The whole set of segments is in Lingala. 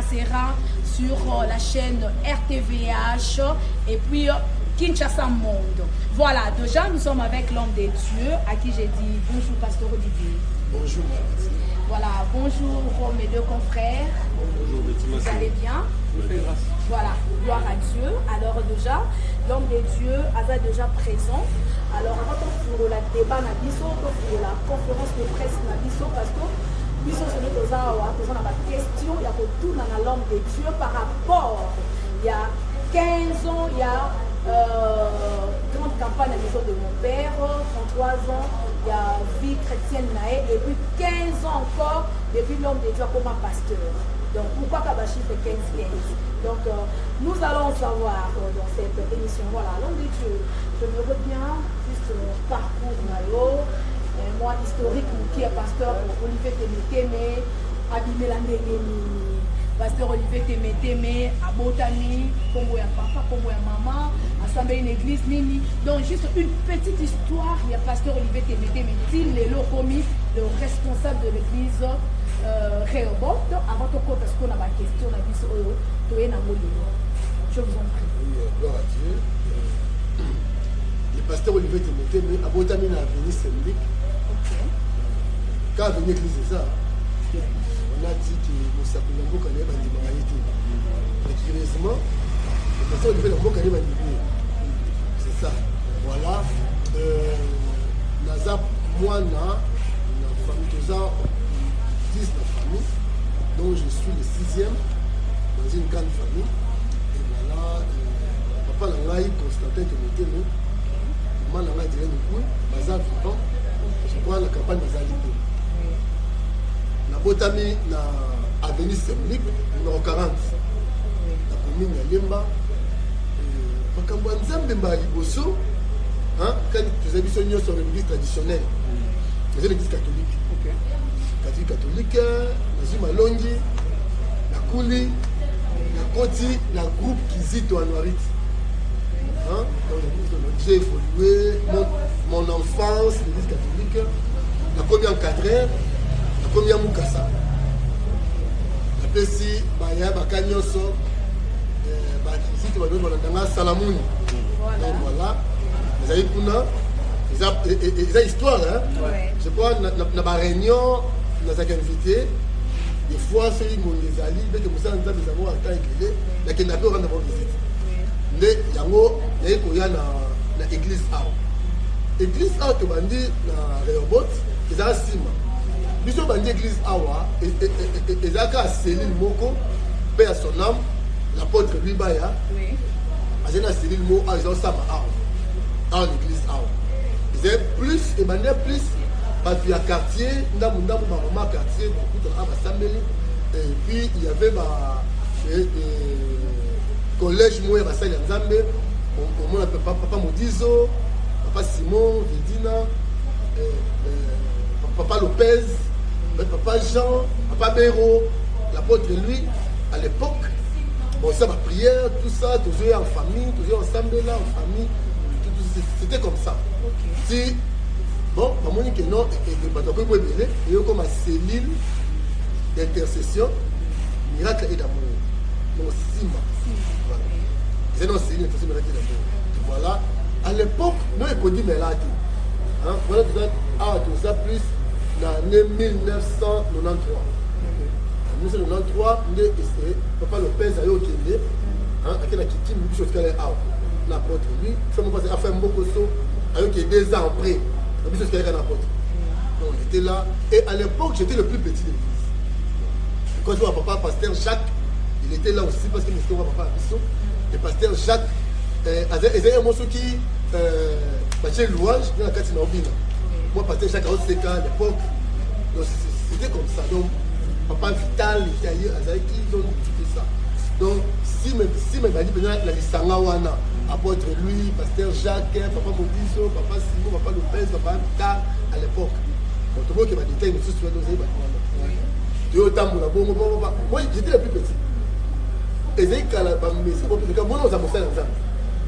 passera sur la chaîne RTVH et puis Kinshasa Monde. Voilà, déjà nous sommes avec l'homme des dieux à qui j'ai dit bonjour Pasteur Olivier. Bonjour. Voilà, bonjour mes deux confrères. Bonjour, vous allez bien? Voilà, gloire à Dieu. Alors déjà, l'homme des dieux avait déjà présent. Alors avant pour la débat na biso, pour la conférence de presse na biso, parce que biso c'est notre question, il y a tout dans l'homme des dieux par rapport. Il y a 15 ans, il y a grande campagne à la maison de mon père, 33 ans, il y a vie chrétienne naïe, et puis 15 ans encore, depuis l'homme des dieux comme un pasteur. Donc pourquoi Kabashi fait 15-15? Donc nous allons savoir dans cette émission, voilà, l'homme des dieux, je me reviens juste parcours Mayo, moi historique qui est pasteur Olivier Témétémé, abîmé la Nénéni. Pasteur Olivier Témétémé, à Botani, Congo ya papa, Congo ya maman, assemblée une église, Nini. Donc juste une petite histoire, il y a Pasteur Olivier Témétémé, il est commis, le responsable de l'église Rehoboth. Avant tout, parce qu'on a ma question, on a dit je vous en prie. Oui, gloire à Dieu. Le pasteur Olivier Témétémé, à Botani, à Avenue Semlik. Quand Avenue Église est ça, on a dit que Moussa Koulambou quand même a dit mariage. Mais curieusement, le pasteur Olivier Lambo quand même a dit c'est ça. Voilà. Naza, moi, na famille, 10 dans la famille. Donc je suis le 6e dans une grande famille. Et voilà, papa Langaï, Constantin Témétémé, maman Langaï Diré Nikoui, Baza vivant. Je crois la campagne de Zalibé. Na Botami, na Avenue Semlik, numéro 40. La commune de Lemba. Makambo Nzambe Mbali Bosso, quand tu as vu son sur l'église traditionnelle, c'est l'église catholique. Catholique, la Malongi, la Kouli, la Koti, la groupe Kizito Anouarit. J'ai évolué, mon enfance, l'église catholique, la combien encadré, la combien Moukassa. Après si, Baya, Bakanyoso, Kizito Anouarit, Salamouni. Donc voilà, les Aïkouna, ils ont histoire. Je crois que dans la réunion, nous avons invité, des fois, ceux qui ont des alliés, mais que nous avons un temps éclairé, mais qui n'ont pas rendre visite. Mais il y a une église A. L'église A, tu m'as dit, dans Rehoboth, ils ont un ciment. Nous avons dit l'église A, ils ont un cellule Moko, paix à son âme, l'apôtre lui Baya. Ils ont un cellule Moko, ils ont un Sama A. Dans l'église A. Ils ont plus, et maintenant plus. Parce qu'il y a quartier, quartier, et puis il y avait collège moi papa Modizo, papa Simon, Vedina, papa Lopez, papa Jean, papa Béraud, l'apôtre lui, à l'époque, bon ça ma prière, tout ça, toujours en famille, toujours ensemble là, en famille, c'était comme ça. Si, bon, je dis que non, il y a comme une cellule d'intercession, miracle et d'amour. Donc, 6 mois. Voilà. C'est une cellule d'intercession, miracle et d'amour. Voilà. À l'époque, nous avons dit, mais là, voilà, tout ça plus dans l'année 1993. En 1993, nous avons essayé, papa Lopez a eu au Kenya, avec la Kiki, nous avons fait l'apôtre. Lui, il a fait un beau costaud, avec 2 ans après. Donc il était là. Et à l'époque, j'étais le plus petit de l'église. Quand je vois papa, pasteur Jacques, il était là aussi parce que c'était mon papa à Bissot. Et pasteur Jacques, il y a un morceau qui fait louange dans la carte Naobina. Moi, pasteur Jacques, à l'époque, c'était comme ça. Donc, papa Vital, il y a eu Azaïki, donc tout ça. Donc, si mes bandits venaient la Lissangawana, apôtre lui, pasteur Jacques, papa Modiso, papa Simon, papa Lopez, papa Vital, à l'époque. Bon, tout le monde qui m'a dit, mais tout ce que tu as moi, j'étais le plus petit. Et j'ai dit, moi, on s'est montré ensemble.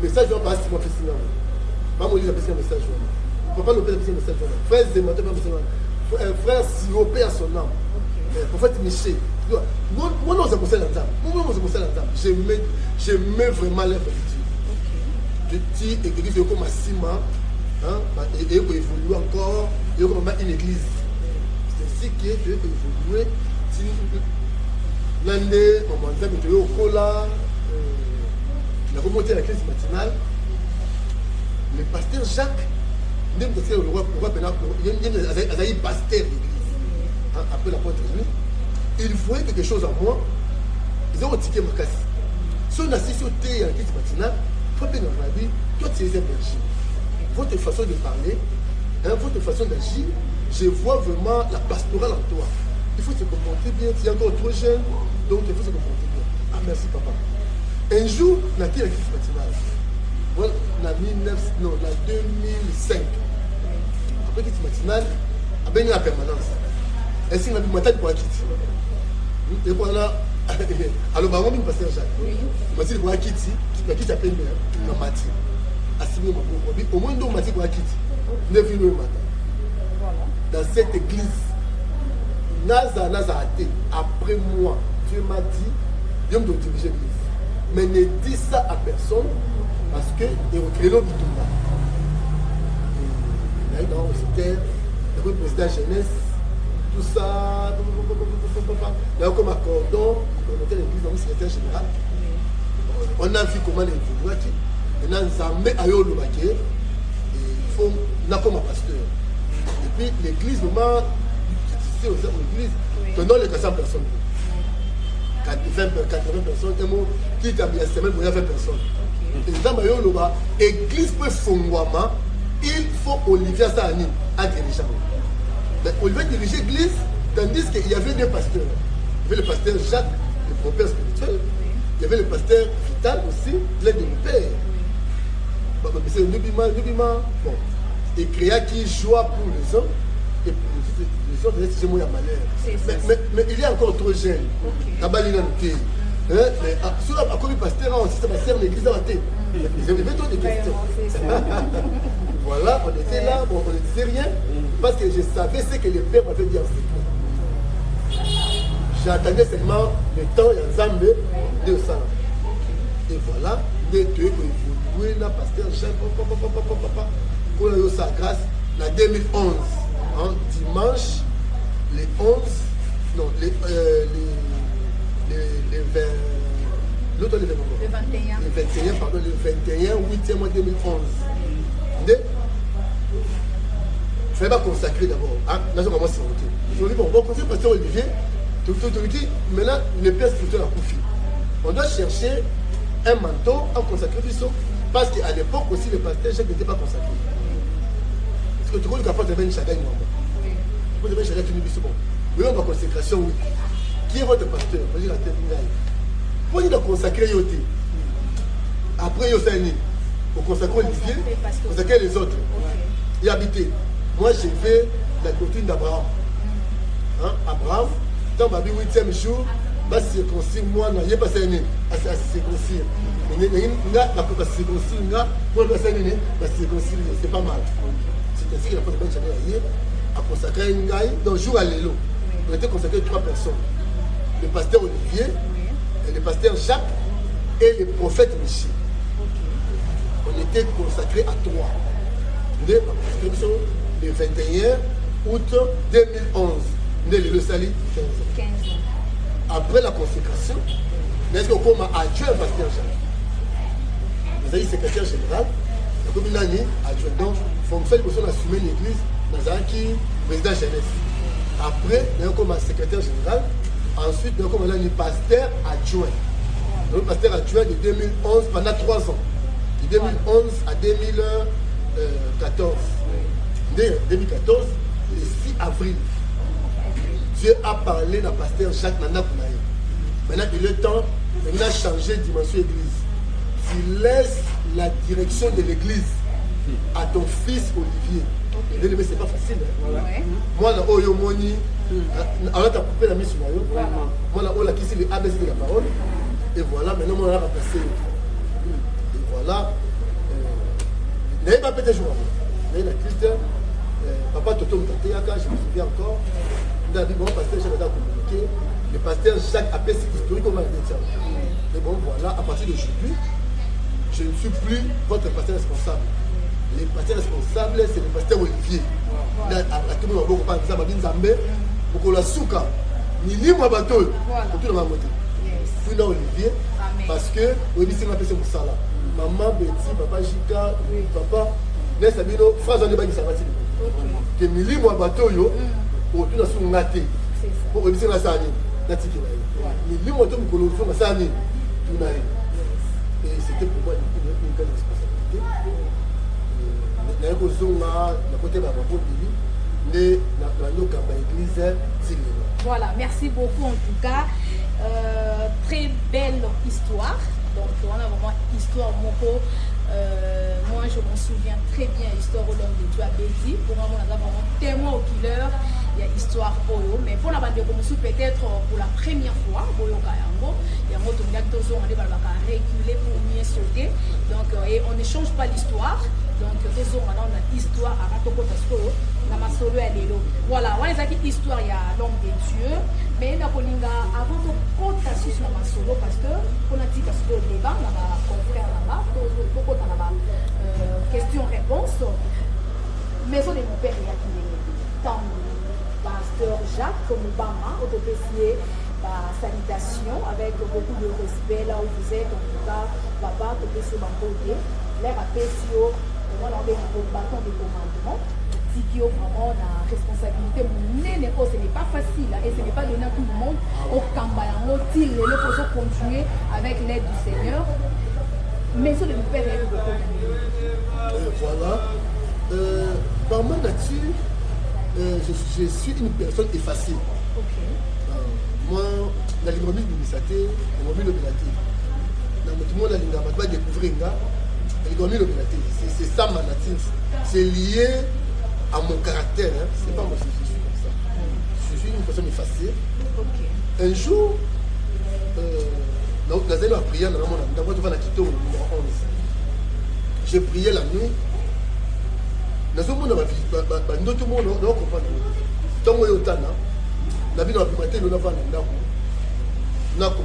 Message, je vais passer mon fils. Maman, il a passé un message. Papa Lopez a passé un message. Frère Zemmour, frère Sio, père son nom. Prophète Michel. Moi, non, c'est pour ça j'aimais vraiment l'œuvre de Dieu. De Dieu, l'église est comme un ciment, et il faut évoluer encore, il faut comme une église. C'est ainsi que Dieu peut évoluer. L'année, on m'a dit que tu es au cola, la remontée à la crise matinale. Le pasteur Jacques, il y a un pasteur d'église. Après la porte de il voyait quelque chose en moi. Ils ont tiqué ma casse. Si on assiste au thé à la crise matinale, il faut bien dans la vie, toi tu es énergie. Votre façon de parler, votre façon d'agir, je vois vraiment la pastorale en toi. Il faut se comporter bien, tu es encore trop jeune, donc il faut se comporter bien. Ah merci papa. Un jour, on a été à la crise matinale. Voilà, la 2005. Après la crise matinale, on a eu la permanence. Et si on a vu matin pour la quitter. Et voilà, alors maman me pasteur Jacques. Je me dit pour la quitter, la quitte à peine dans le matin. Au moins, on m'a dit pour la quitter. 9h le matin. Dans cette église, Naza athée, après moi, Dieu m'a dit, Dieu me doit diriger l'église. Mais ne dis ça à personne parce que il va créer l'autre du tout. Il y a eu dans le président jeunesse, tout ça, il y a eu comme accordon, on était l'église dans le secrétaire général. On a vu comment les évoluent. Maintenant, Zambé a eu le baquet, il faut, on a comme un pasteur. Et puis l'église, vraiment, tu sais, l'église, tenant les 400 personnes. 80 personnes, et moi, qui t'a mis la semaine, il y a 20 personnes. Et l'église peut fondre, il faut Olivier Sahani à diriger. Mais Olivier dirigeait l'église, tandis qu'il y avait deux pasteurs. Il y avait le pasteur Jacques, le prophète spirituel. Il y avait le pasteur Vital aussi, l'aide de mon père. C'est bon. Et créa qui joua pour les hommes et pour les autres, c'est moi malheur. Mais il est encore trop jeune. Kabalina Nouté. Mais sur la commis pasteur, aussi ça va servir l'église à la tête. Ils avaient trop de questions. Voilà, on était là, bon, on ne disait rien, parce que je savais ce que le père m'avait dit en secret. J'attendais seulement le temps, il y a un Zambé, de ça. Et voilà, les deux qui ont évolué, là, pasteur Jean, pour la sa grâce, la 2011, dimanche, les 11, non, les 20, l'autre le 21, pardon, le 21, 8e mois 2011. Il ne fallait pas consacrer d'abord. Là, je commence à monter. Je dis, bon, conseiller pasteur Olivier, tout dit, maintenant, le père spirituel a confié. On doit chercher un manteau à consacrer du son. Parce qu'à l'époque aussi, le pasteur Jacques n'était pas consacré. Parce que tu connais qu'après, tu avais une chagaille, moi. Tu avais une chagaille, tu nous dis, bon. Mais on va consécration, oui. Qui est votre pasteur? Je dis la tête, pour il a consacré Yoté. Après Yosani, on consacre Olivier, on consacre les autres. Et habiter. Moi, j'ai fait la doctrine d'Abraham. Abraham, dans ma vie, 8e jour, va se circoncire, moi, non, il n'y a pas ça, à se circoncire. C'est pas mal. C'est ainsi qu'il a fait de à consacrer une gaille, donc jour à l'élo. On était consacré 3 personnes. Le pasteur Olivier, le pasteur Jacques et le prophète Michel. On était consacrés à 3. Le 21 août 2011, le Sali, 15 ans. Après la consécration, est-ce qu'on comme adjoint le pasteur Jacques? Vous avez secrétaire général, comme une année, adjoint. Donc, fonction de personne assumer l'église, dans un qui président jeunesse. Après, il y a comme secrétaire général. Ensuite, il y a comme un pasteur adjoint. Le pasteur adjoint de 2011 pendant 3 ans. De 2011 à 2014. Dès 2014, le 6 avril, Dieu a parlé à pasteur Jacques Nana Kounaï. Maintenant, il est temps, il a changé de dimension église. Tu laisses la direction de l'église à ton fils Olivier. Mais c'est pas facile. Moi, là, oh, moni, alors tu as coupé la mise sur moi. Moi, là, oh, là, qui c'est le ABC de la parole. Et voilà, maintenant, moi, là, on va passer. Et voilà. N'ayez pas pété jour. Mais la Christ, papa Toto Mtateaka, je me souviens encore. Il a dit, bon, pasteur, j'ai la date. que le pasteur Jacques appelle ce historique comme un détient. Mais bon, voilà, à partir d'aujourd'hui, je ne suis plus votre pasteur responsable. Le pasteur responsable, c'est le pasteur Olivier. Là, à tout le monde, on va parler de ça, on va dire, on va souka. Ni libre à bateau, tout le monde. Puis là, Olivier, parce que Olivier, c'est ma personne pour ça là. Maman, Betty, papa Jika, papa, n'est-ce pas, phrase en débat qui s'arrête. Que ni libre à bateau, yo, tout le monde a été. Pour Olivier, c'est la sani. Ni libre à bateau, pour le monde, c'est la sani. Et c'était pour moi une grande responsabilité. N'a pas besoin de côté de la voilà, merci beaucoup en tout cas. Très belle histoire. Donc on a vraiment histoire Moko. Moi je m'en souviens très bien l'histoire au long de Dieu à Bézi. Pour moi on a vraiment témoin au killer. Il y a histoire Oyo. Mais pour la bande de Komosu peut-être pour la première fois, Boyo Kayango, il y a un autre on va reculer pour mieux sauter. Donc et on ne change pas l'histoire. Donc, on a une histoire à Ratoko Tasco, Namasolo et Lélo. Voilà, on a une histoire, il y a l'homme de Dieu. Mais avant de compter sur Namasolo, parce que on a dit que c'est le débat, on a confrère là-bas, on a question-réponse. Maison de mon père, il y a qui est tant pasteur Jacques Moubama, autopécier. Salutation avec beaucoup de respect là où vous êtes, en tout cas, papa, autopécier Bamboté, l'air à Pessio. On a un bâton de commandement qui vraiment la responsabilité. Ce n'est pas facile et ce n'est pas donné à tout le monde. Au Kambayango, il faut continuer avec l'aide du Seigneur. Mais ça, le père est beaucoup. Voilà. Par ma nature, je suis une personne effacée. Moi, dans les mobiles de Missaté, les mobiles de Bélaté. Dans tout le monde, il va découvrir. C'est ça ma nature. C'est lié à mon caractère. Hein. C'est pas moi qui suis comme ça. Je suis une personne effacée. Un jour, donc, la zone a prié dans mon numéro 11. J'ai prié la nuit. Dans ce monde, tout le monde doit comprendre. Tant que je suis la vie dans la primature, nous avons un peu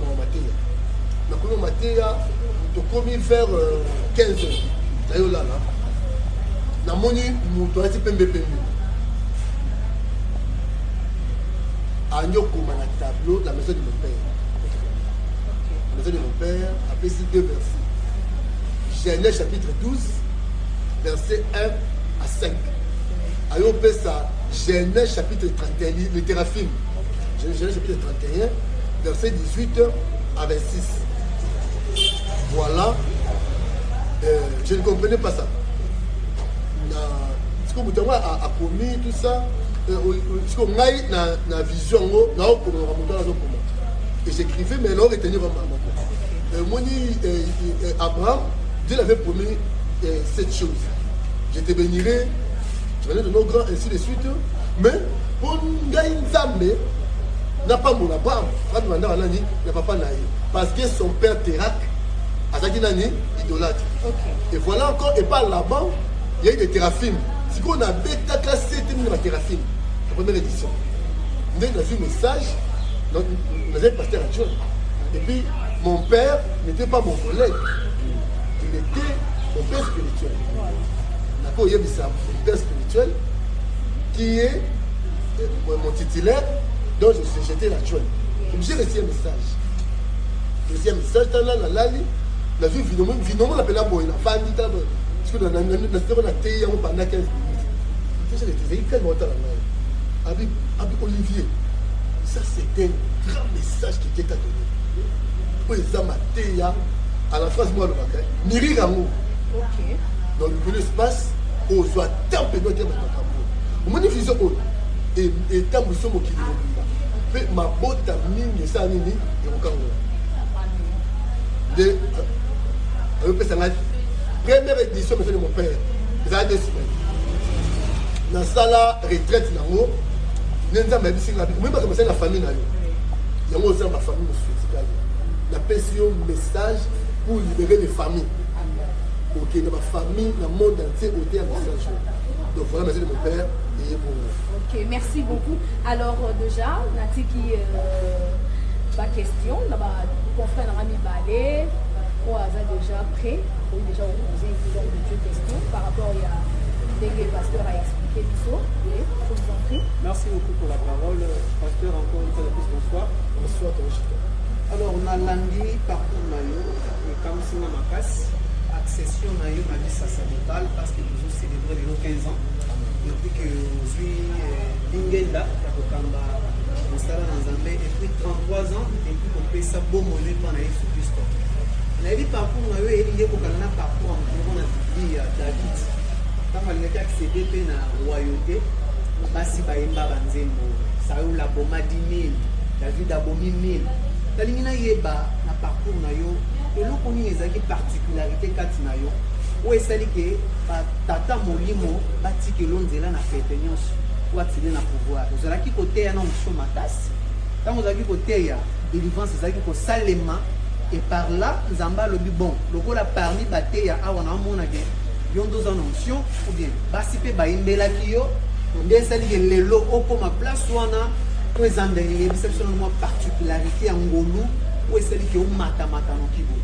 de matéria. Je commis vers 15 heures. D'ailleurs là, na moni muto ati pembe. Anyoko na tableau la maison de mon père. La maison de mon père a fait 2 versets. Genèse chapitre 12, versets 1 à 5. Ayo pesa Genèse chapitre 31, le Téraphim. Genèse chapitre 31, verset 18 à 26. Voilà, je ne comprenais pas ça. Ce que vous a commis, tout ça, ce qu'on a dans la vision, et j'écrivais, mais alors retenir Abraham, Dieu l'avait promis cette chose. Je te bénirai, je venais de nos grands, ainsi de suite. Mais pour Nzambe, n'a pas mon Abraham, n'a pas parce que son père Térak, idolâtre. Et voilà encore, et par là-bas, il y a eu des théraphim. Si on a bêta classé, c'est la théraphim, la première édition. Nous avons vu un message, nous avons pasteur adjoint. Et puis, mon père n'était pas mon collègue, il était mon père spirituel. D'accord, il y a mon père spirituel qui est mon titulaire, dont j'étais l'adjoint. J'ai reçu un message. J'ai reçu un message dans la lali. La vie finalement l'appelle la boy, la femme dit parce que dans la télé pendant 15 minutes. Je disais quel montant là. Avec Olivier. Ça c'est un grand message qui était donné. Pour les amatéa à la phrase moi le matin. Miri Ramou. OK. Dans le espace au soit tempé notre au moins vision et tant nous sommes qui mais ma botte mine ça nini et on kango. De première édition de mon père, ça a 2 semaines. Dans la retraite, nous avons commencé la famille. Il y a aussi ma famille. La pression message pour libérer les familles. Ok, dans ma famille, dans le monde entier, au message. Donc voilà, merci de mon père. Et bon. Ok, merci beaucoup. Alors déjà, Natiki, ma question, confrère Rami Balé, on a déjà prêt, on a déjà posé une question par rapport à Dengue Pasteur a expliqué l'ISO. Je vous en prie. Merci beaucoup pour la parole. Pasteur, encore une fois de plus, bonsoir. Bonsoir, Toshika. Alors, on a lundi parcours Mayo, et comme si on a ma casse, accession Mayo, ma vie sacerdotale, parce que nous avons célébré les 15 ans. Depuis que je suis Lingenda, Kakokamba, Moussala Nzambe, et puis 33 ans, et puis on fait ça beau mollet pendant Jésus Christ. La vie parcours Mayo est lié au parcours en David. Quand on a accédé à la royauté, basi baimba banzembo Saül a boma 10 000, David a bomi 1000. La ligne yeba na parcours na yo eloko nini ezaki particularité kati na yo oyo esali ke batata molimo batikelo nzela na fete nyonso po atile na pouvoir ozalaki koteya na mosusu makasi ntango ozalaki koteya délivrance ezalaki kosalema et par là nzambe alobi bon lokola parmi bateya awa na omonake yo ndoza na onction ou bien basi mpe bayimbelaki yo nde esali ke lelo okoma place wana po eza ndenge yebisa biso na mwa particularité ya ngolu po esali ke omatamata noki boye.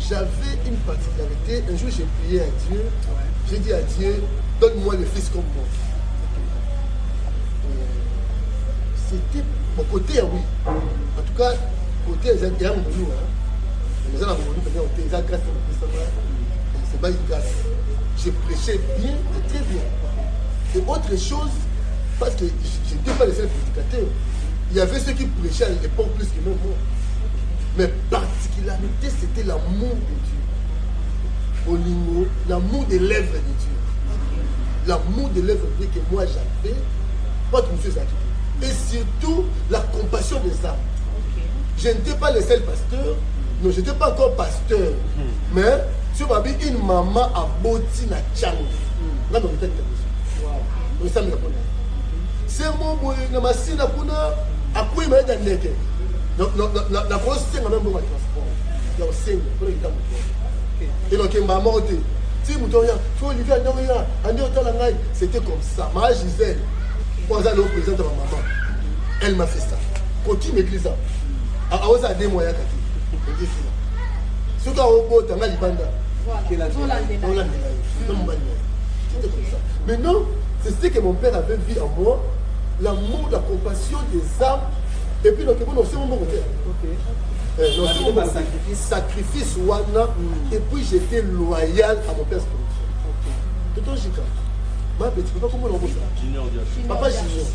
J'avais une particularité. Un jour, j'ai prié à Dieu. Ouais. J'ai dit à Dieu, donne-moi le fils comme moi. C'était mon côté, oui. En tout cas, côté, il y a un boulot. Les gens ont voulu venir au thé. Ils ont grâce à mon fils. C'est pas une grâce. J'ai prêché bien et très bien. Et autre chose, parce que je n'étais pas le seul prédicateur. Il y avait ceux qui prêchaient à l'époque plus que même moi. Mais particularité, c'était l'amour de Dieu. Olingo, l'amour des lèvres de Dieu. L'amour des lèvres de Dieu que moi j'avais, pas de monsieur Zaki. Et surtout, la compassion des âmes. Je n'étais pas le seul pasteur, non, je n'étais pas encore pasteur. Mais, sur ma vie, une maman a boti na tchang. Là, dans le tête de ça. C'est mon boy, na masina kuna, à quoi il m'a dit la grosse scène même pour transport. Il y a aussi pour les dames. Et donc il m'a monté. Si vous voyez, faut Olivier c'était comme ça. Ma Gisèle, moi j'ai le président de ma maman. Elle m'a fait ça. Continue l'église. À ose à des moyens kati. Ce qu'on a au bout dans la Libanda. C'était comme ça. Maintenant, c'est ce que mon père avait vu en moi, l'amour, la compassion des âmes. Et puis, donc, on sait mon côté. Sacrifice, wana. Et puis, j'étais loyal à mon père spirituel. Tout en Jika. Ma petite, papa, comment on voit ça? Papa Junior.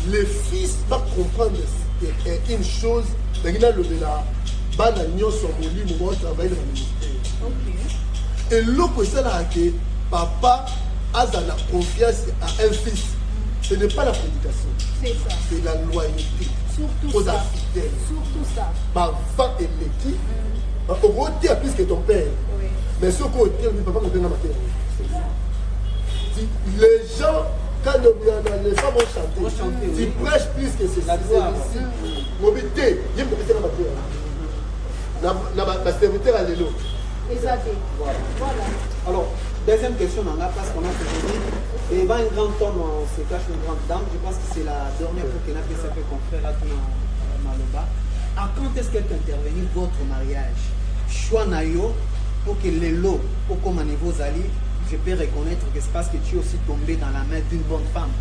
Le fils va comprendre une chose. Il a le là. Banagnon, son moli, moment travail dans le ministère. Et l'autre, c'est là que papa a la confiance à un fils. Ce n'est pas la prédication. C'est ça. C'est la loyauté. Surtout ça. Surtout ça. Parfum et l'équipe. Au gros, tu as plus que ton père. Oui. Mais ce côté, le papa me donne la matière. Les gens, quand les femmes vont chanter, tu prêches plus que c'est la gloire. Mobilité, il y a une petite matière. La serviteur à l'élo. Exactement. Voilà. Alors, deuxième question, on a parce qu'on a toujours dit, et il va un grand homme, on se cache une grande dame, je pense que c'est la dernière fois qu'elle a fait ça, confrère, là, tout dans le bas. À quand est-ce qu'elle peut intervenir votre mariage? Choix nayo, pour que les lots, pour comme niveau Zali, je peux reconnaître que c'est parce que tu es aussi tombé dans la main d'une bonne femme.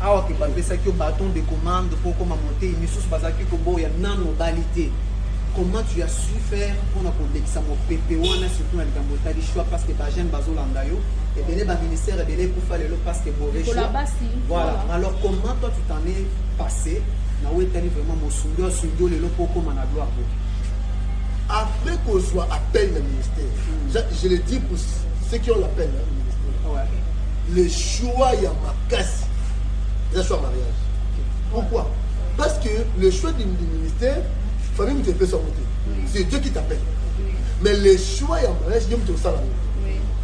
Alors, tu peux faire ça, bâton de commande, pour comment monter, une source, parce que il y a une non-modalité. Comment tu as su faire pour qu'on ça mon pépé surtout dans le choix parce que les jeunes bazo landayo et bien le ministère et bien pour faire le parce que mauvais choix. Voilà. Alors comment toi tu t'en es passé na où était vraiment mon soudio le loco comme en gloire. Après qu'on soit appel le ministère, je le dis pour ceux qui ont l'appel le ministère. Le choix il y a ma casse. Le choix mariage. Pourquoi? Parce que le choix du ministère famille te fait sortir. C'est Dieu qui t'appelle. Oui. Mais les choix et en mariage, il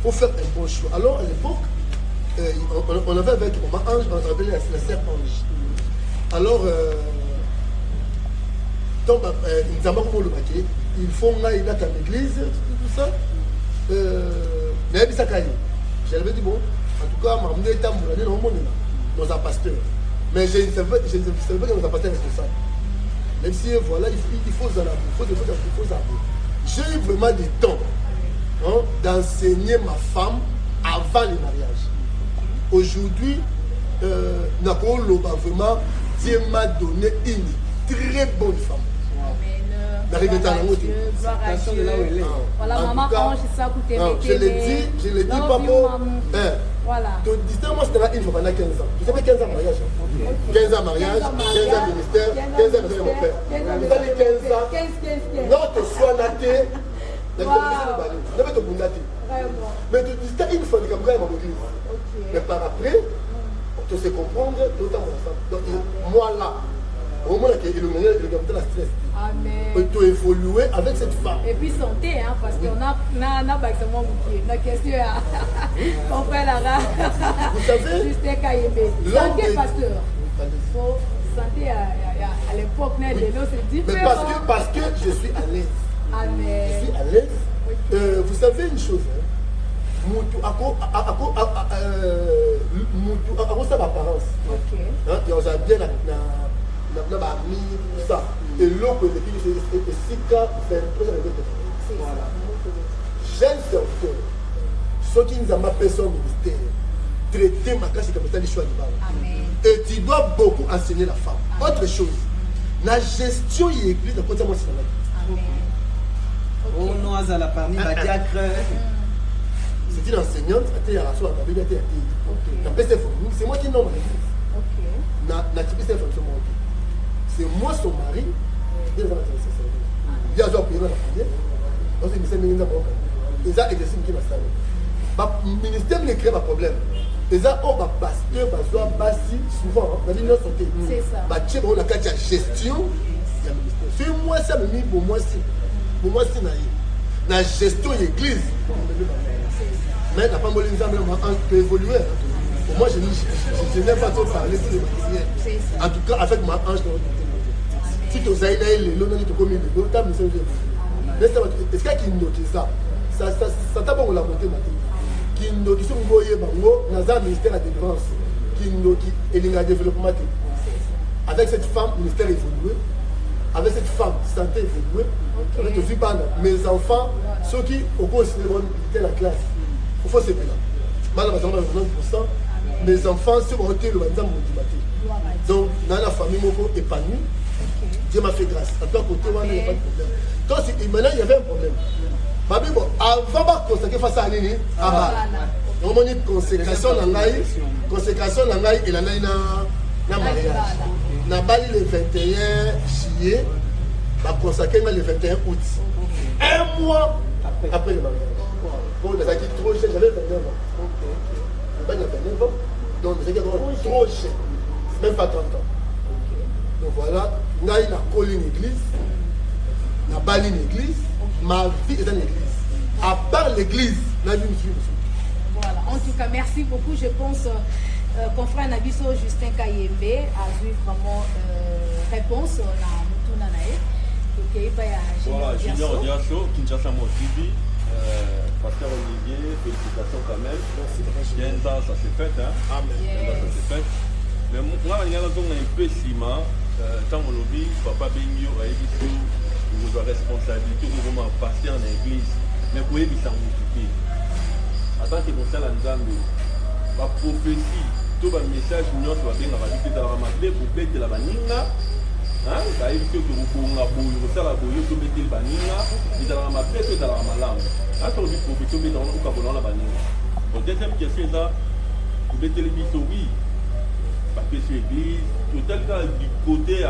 faut faire un bon choix. Alors à l'époque, on avait avec maman Ange, on appelait la sœur Ange. Alors, nous avons le maquillé. Ils font là, il a ta église, tout ça. J'avais dit bon, En tout cas, Mamdé est amoureux dans un pasteur. Mais je ne savais pas que nous un pasteur responsable. Même si voilà, il faut j'ai eu vraiment du temps d'enseigner ma femme avant le mariage. Aujourd'hui, vraiment, Dieu m'a donné une très bonne femme. Voilà, maman Ange, ça coûte je l'ai dit, papa. Voilà. Moi, c'était une fois pendant 15 ans. Tu savais 15 ans mariage. 15 ans mariage, 15 ans ministère, 15 ans de mon père. Vous avez 15 ans. Non, tu sois naté. Mais tu disais une fois de Cameroun à l'église. Mais par après, tu sais comprendre, d'autant mon femme. Donc, moi là, au moment où il y a la stress. Amen. Tu évoluer avec cette femme. Et puis santé, hein, parce qu'on a maximum bouquet. La question est on fait la rare. Vous savez, Justin Kayembe. Santé, pasteur. Santé à l'époque, c'est différent. Mais parce que je suis à l'aise. Amen. Je suis à l'aise. Vous savez une chose, à sa apparence. Ok. Il y a bien ça. Et l'autre, c'est 6 cas, c'est voilà. Jeune serviteur, ceux qui nous ont appelé son ministère, traiter ma casse comme ça, les choix du bal. Et tu dois beaucoup enseigner la femme. Amen. Autre chose, la gestion de l'église, de côté moi, c'est on nous a la parmi la diacre. C'est une enseignante, c'est moi qui nomme l'église. C'est moi son mari. Il y a des gens qui ont payé. Les gens exercent qui n'a pas. Le ministère ne crée pas de problème. Les gens ont un pasteur, souvent, dans l'union santé. C'est ça. Tu as la gestion. C'est moi, ça me dit pour moi, c'est la gestion de l'église. Mais la femme peut évoluer. Pour moi, je n'aime pas trop parler sur les matériels. En tout cas, avec ma hanche, si tu as les lots, tu as commis les lots, tu as mis ça. Est-ce qu'il y a qui note ça? Ça t'a pas la montée maintenant. Qui note qui sont envoyés dans un ministère de la défense, qui note et le développement. Avec cette femme, le ministère évolué. Avec cette femme, santé évoluée. Avec aussi mes enfants, ceux qui au cours de la classe, il faut se faire là. Malheureusement, 90%, mes enfants sont retenus le matin motivé. Donc, dans la famille, je suis épanoui. Dieu m'a fait grâce. À toi, côté, il n'y a pas de problème. Donc, maintenant, il y avait un problème. Avant de consacrer face à l'année, on a une consécration dans l'aïe, et la naï na mariage. Na bali le 21 juillet, va consacrer le 21 août. Un mois après le mariage. Bon, j'avais trop cher, j'avais 29 ans. J'avais 29 ans, donc j'avais trop cher, même pas 30 ans. Donc voilà, on a collé une église, on a bali une église, ma vie est dans l'église. À part l'église, on a vu une fille. Voilà, en tout cas, merci beaucoup. Je pense confrère Nabiso Justin Kayembe a eu vraiment réponse à Moutounanae. Voilà, Junior Diacho, Kinshasa Motivi. Pasteur Olivier, félicitations quand même. Merci. Bien, ça s'est fait. Hein? Amen. Ça s'est fait. Mais moi, il y a un peu ciment. Tant que lobby, papa Bengio a dit vous avez responsabilité, vous avez passé en église. Mais vous pouvez vous occuper. En tant que conseil en Zambie, la prophétie, tout le message, nous avons bien la dans la matinée pour bêter la baninga. Ça évite que vous pouvez la bouille, vous savez la bouille, vous mettez le baninga, et dans la matinée, dans la malangue. Quand on dit prophétie, vous mettez dans la baninga. Donc, deuxième question, vous mettez les bisous, oui. Parce que c'est l'église, tout cas du côté, il y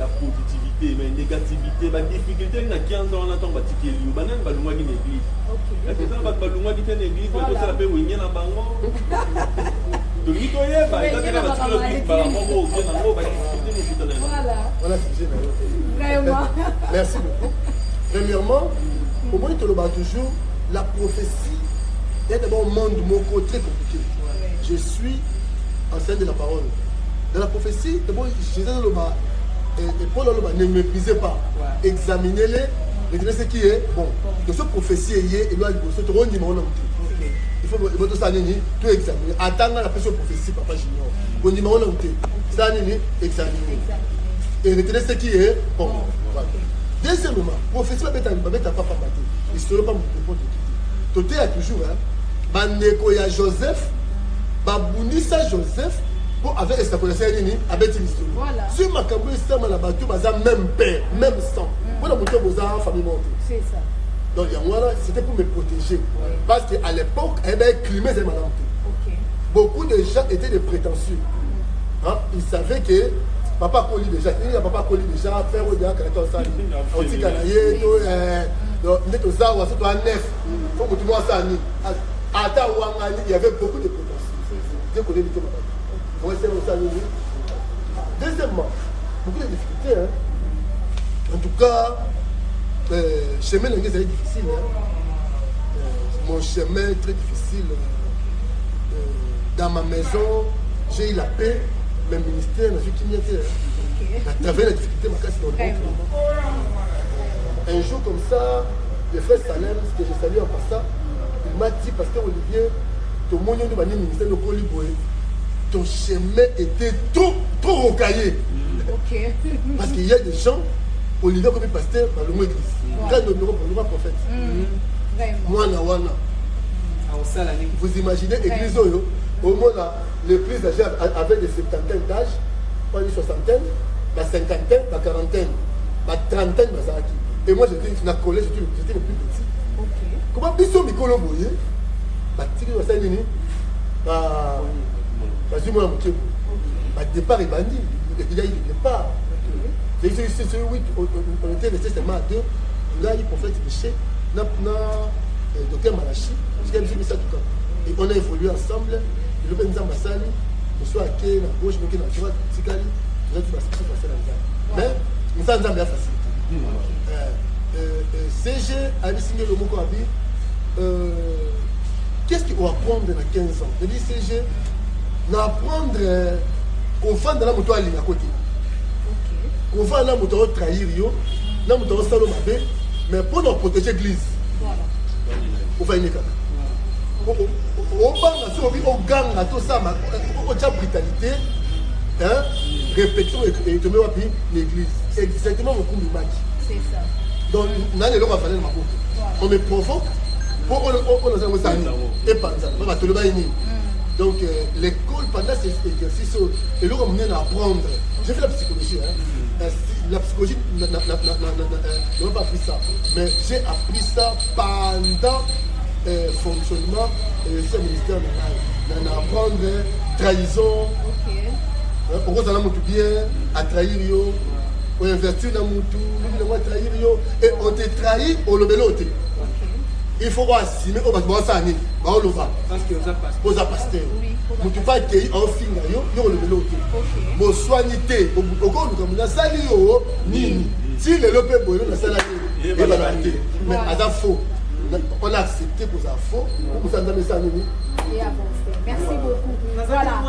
a positivité, mais négativité, la difficulté, il y a 15 ans, on attend que tu aies une église. Est-ce que ça va être une église, mais ça peut être un bango. De l'itoyer, voilà, vraiment. Merci beaucoup. Premièrement, au moins, tu le bats toujours, la prophétie est d'abord un monde très compliqué. Je suis enseigne de la parole. Dans la prophétie, d'abord, Jésus et Paul ne méprisez pas. Examinez-les, retenez ce qui est bon. De cette prophétie, il y a un numéro. il faut que ça nini tout examiner. Attendre la personne prophétie papa junior. On dit on a monté. Ça nini examiner. Et retenez ce qui est bon. Voilà. Deuxièmement, prophétie va mettre papa maté. Il serait pas mon propos de quitter. Toté a toujours hein. Bandeko ya Joseph, babundisa Joseph pour avec extrapolasyon nini avec une histoire. Voilà. Sur ma cambo ça la bateau baza même père, même sang. Voilà mon tour boza famille montée. C'est ça. Donc c'était pour me protéger. Parce qu'à l'époque, il y avait un climat de malade. Beaucoup de gens étaient des prétentieux. Hein? Ils savaient que papa Koli déjà, il y a papa Koli déjà, faire au diable, quand on s'en dit, on dit qu'il y a il faut que tout le monde s'en il y avait beaucoup de prétentieux. Deuxièmement, beaucoup de difficultés. Hein? En tout cas, chemin est difficile. Hein? Mon chemin est très difficile. Dans ma maison, j'ai eu la paix, mais le ministère n'a vu qu'il n'y était. À travers les difficultés, ma casse dans le monde. Un jour comme ça, le frère Salem, ce que je salue en passant, il m'a dit, pasteur Olivier, ton moyen de manier ministère de Poliboé, ton chemin était trop rocaillé. Parce qu'il y a des gens, Olivier comme pasteur, dans le mot église. Quand nous pour le roi prophète. Moi, vous imaginez l'église au moins les plus âgés avec des septantaines d'âge, pas une soixantaine, la cinquantaine, la quarantaine, la trentaine, et moi j'étais dans le collège, j'étais le plus petit. Comment biso mikolo boye batiki basali nini bazwi mwana moke départ ebandi il y a eu le départ. Oui, on était resté seulement à deux. Là il prophète Miché na docteur Malachi j'ai mis ça tout cas et on a évolué ensemble. Le ben nzamba sali soit à la gauche mais na droite tikali tu vas passer mais nous ça nzamba facile. CG a signé le mot Koabi. Qu'est-ce qu'il faut apprendre dans 15 ans? Je dis CG, n'apprendre qu'on fait dans la moto à l'île à côté. Qu'on fait dans la moto à trahir, dans la moto à salon, mais pour nous protéger l'église. On va y aller. On gagne tout ça, on a brutalité, répétition et l'église. C'est exactement mon coup de match. C'est ça. Donc, on me provoque pour on donc l'école pendant ces exercices et là on vient d'apprendre. J'ai fait la psychologie. La psychologie n'a pas appris ça, mais j'ai appris ça pendant fonctionnement du ministère de apprendre trahison. On va bien à trahir on investit dans mon tour, et on te trahit au lobelote. Il faut assumer au Basani, Baolova, parce que vous avez pasteur. Vous ne pouvez pas accueillir un film, vous le lobelote. Vous soignez, vous comme la salle, ni si le lopé boyo, la salle, il va la rater. Mais à la faux, on a accepté pour ça faux, vous avez mis ça. Merci beaucoup. Voilà.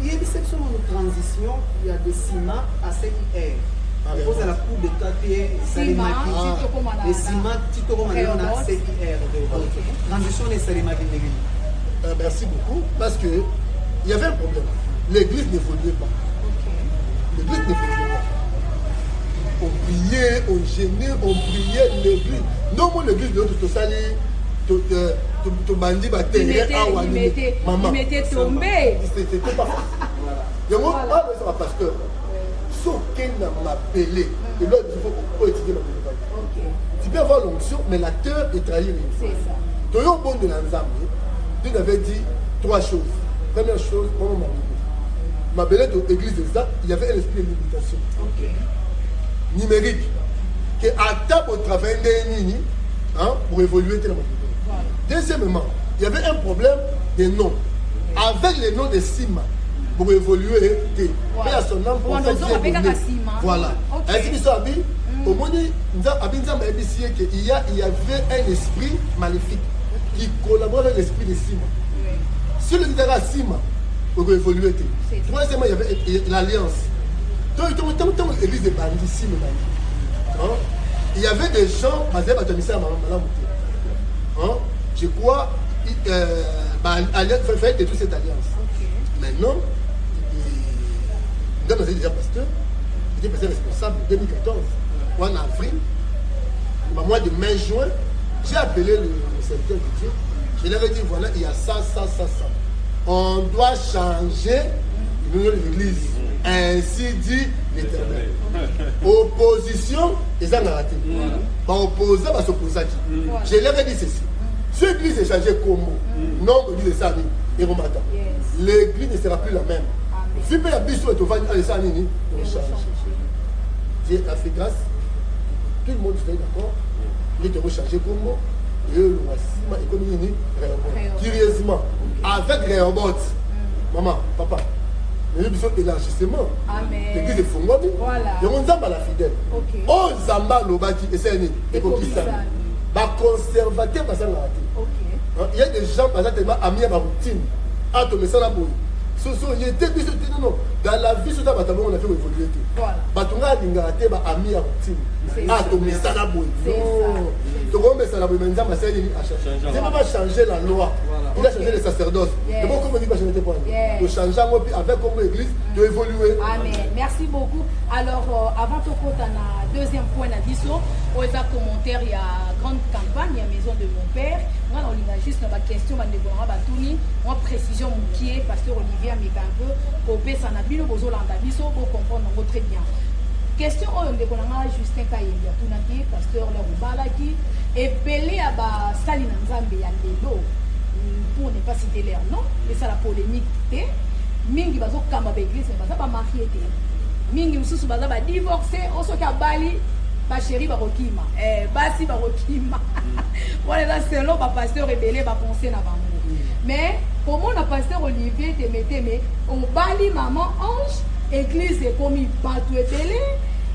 Il y a une section de transition, il y a des ciments à CIR. Il faut à la cour de Taté, Salimaki, les ciments, Tito Romanon à CIR. Transition des Salimaki. Merci beaucoup, parce qu'il y avait un problème. L'église n'évoluait pas. L'église n'évoluait pas. On priait, on gênait, on priait l'église. Non, moi, l'église de l'autre, tout ça, tout bandit battait maman il m'était tombé c'était pas facile et moi c'est ma pasteur sauf qu'elle m'a appelé et là il faut étudier ma vie. Tu peux avoir l'onction mais la terre est trahie. C'est ça Toyo bon de l'ensemble tu avais dit trois choses. Première chose maman m'a belé de l'église de ça il y avait un esprit de limitation numérique que à table au travail nini pour évoluer dans ma vie. Deuxièmement, il y avait un problème de nom. Avec les noms de Sima, pour évoluer, mais à son nom, pour faire voilà. Ainsi que au moins, il y avait un esprit maléfique qui collabore avec l'esprit de Sima. Si le leader a Sima, pour évoluer. Troisièmement, il y avait l'alliance. Donc, l'église de bandits, Sima. Il y avait des gens, je crois, il fallait détruire cette alliance. Maintenant, il était déjà pasteur, il était pasteur responsable en 2014, ou en avril, au mois de mai-juin, j'ai appelé le serviteur de Dieu. Je leur ai dit, voilà, il y a ça. On doit changer l'union de l'église. Ainsi dit l'Éternel. Opposition, ils ont raté. Opposant, va s'opposer. Je leur ai dit ceci. Si l'église est changée comme nombre d'églises est et l'église ne sera plus la même. Si le biso est au Vani, on change. Dieu a fait grâce. Tout le monde est d'accord. Il est changé comme moi. Et le Massima est comme une curieusement, avec Réhobot, maman, papa, nous avons élargissement. L'église est fondée. Et on zamba la fidèle. On zamba l'obaki et c'est un écoquistan. Les conservateurs, il y a des gens, par exemple, amis à ma routine. Ah, tu me sens la bouille. Il était dans la vie, on a fait évoluer. Batunga lingate ba ami ya routine. Ah, to mesana boy. Non. To go mesana boy, menza maseli a changer. Il ne va pas changer la loi. Il a changé le sacerdoce. Et bon, comment il va changer tes points? De changer avec comme l'église, de évoluer. Amen. Merci beaucoup. Alors, avant de passer à deuxième point d'addition, on va commentaire, il y a grande campagne, il y a maison de mon père. Moi, on a juste une question, moi, précision, qui est pasteur Olivier Amika un peu, pour ça n'a pas besoin pour comprendre très bien. Question de Justin Kayembe, pasteur Leroubalaki, et belé à Salina Nzambe ya Lelo, pour ne pas citer leur nom, mais ça la polémique. Mingi bazo kamba l'église, mais ça pas marié. Mingi mususu baza ba divorcé, oso ka bali, ba chéri ba rokima, basi ba rokima. Voilà, c'est là ba pasteur rebelle ba penser na bango. Mais comment le pasteur Olivier te mettait, mais on bali maman ange, église est comme il partout télé,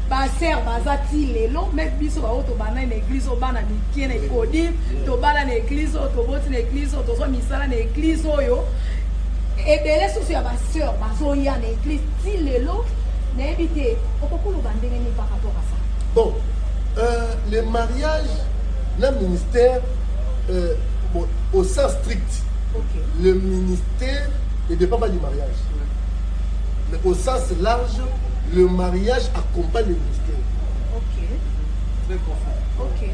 ba sœur bazati lelo, mais biso ba auto bana une église au bana mikie na kodi, to bana na église, to boti na église, to so misala na église oyo. Et bien, les soucis à ma soeur, ma zoya, l'église, si le lot, n'est évité. Pourquoi nous bandez par rapport à ça? Bon, le mariage, le ministère, bon, au sens strict, le ministère ne dépend pas du mariage. Mais au sens large, le mariage accompagne le ministère. Ok. Très profond. Ok.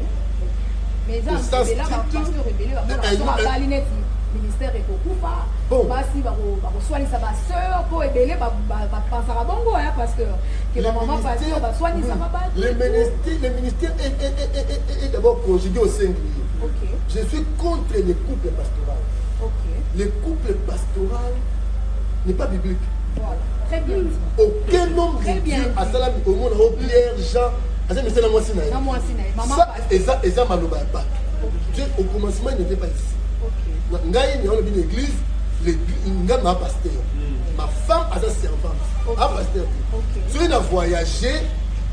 Mais ça, c'est là, pasteur rebelle, ministère est beaucoup pas. Bon, si soigner sa soeur pour aider passer à bongo pasteur. Que la maman pasteur va soigner sa papa. Le ministère est d'abord conjugué au singulier. OK. Je suis contre les couples pastoraux. OK. Les couples pastoraux n'est pas biblique. Voilà. Très bien. Aucun homme de Dieu à Salam au monde au Pierre Jean à ça mais c'est la moi sinaï. Non moi sinaï. Maman ça et ça maloba pas. Au commencement il n'était pas ici. Ngai ni on une église, l'église ma pasteur. Ma femme a sa servante. A pasteur. Si on a voyagé,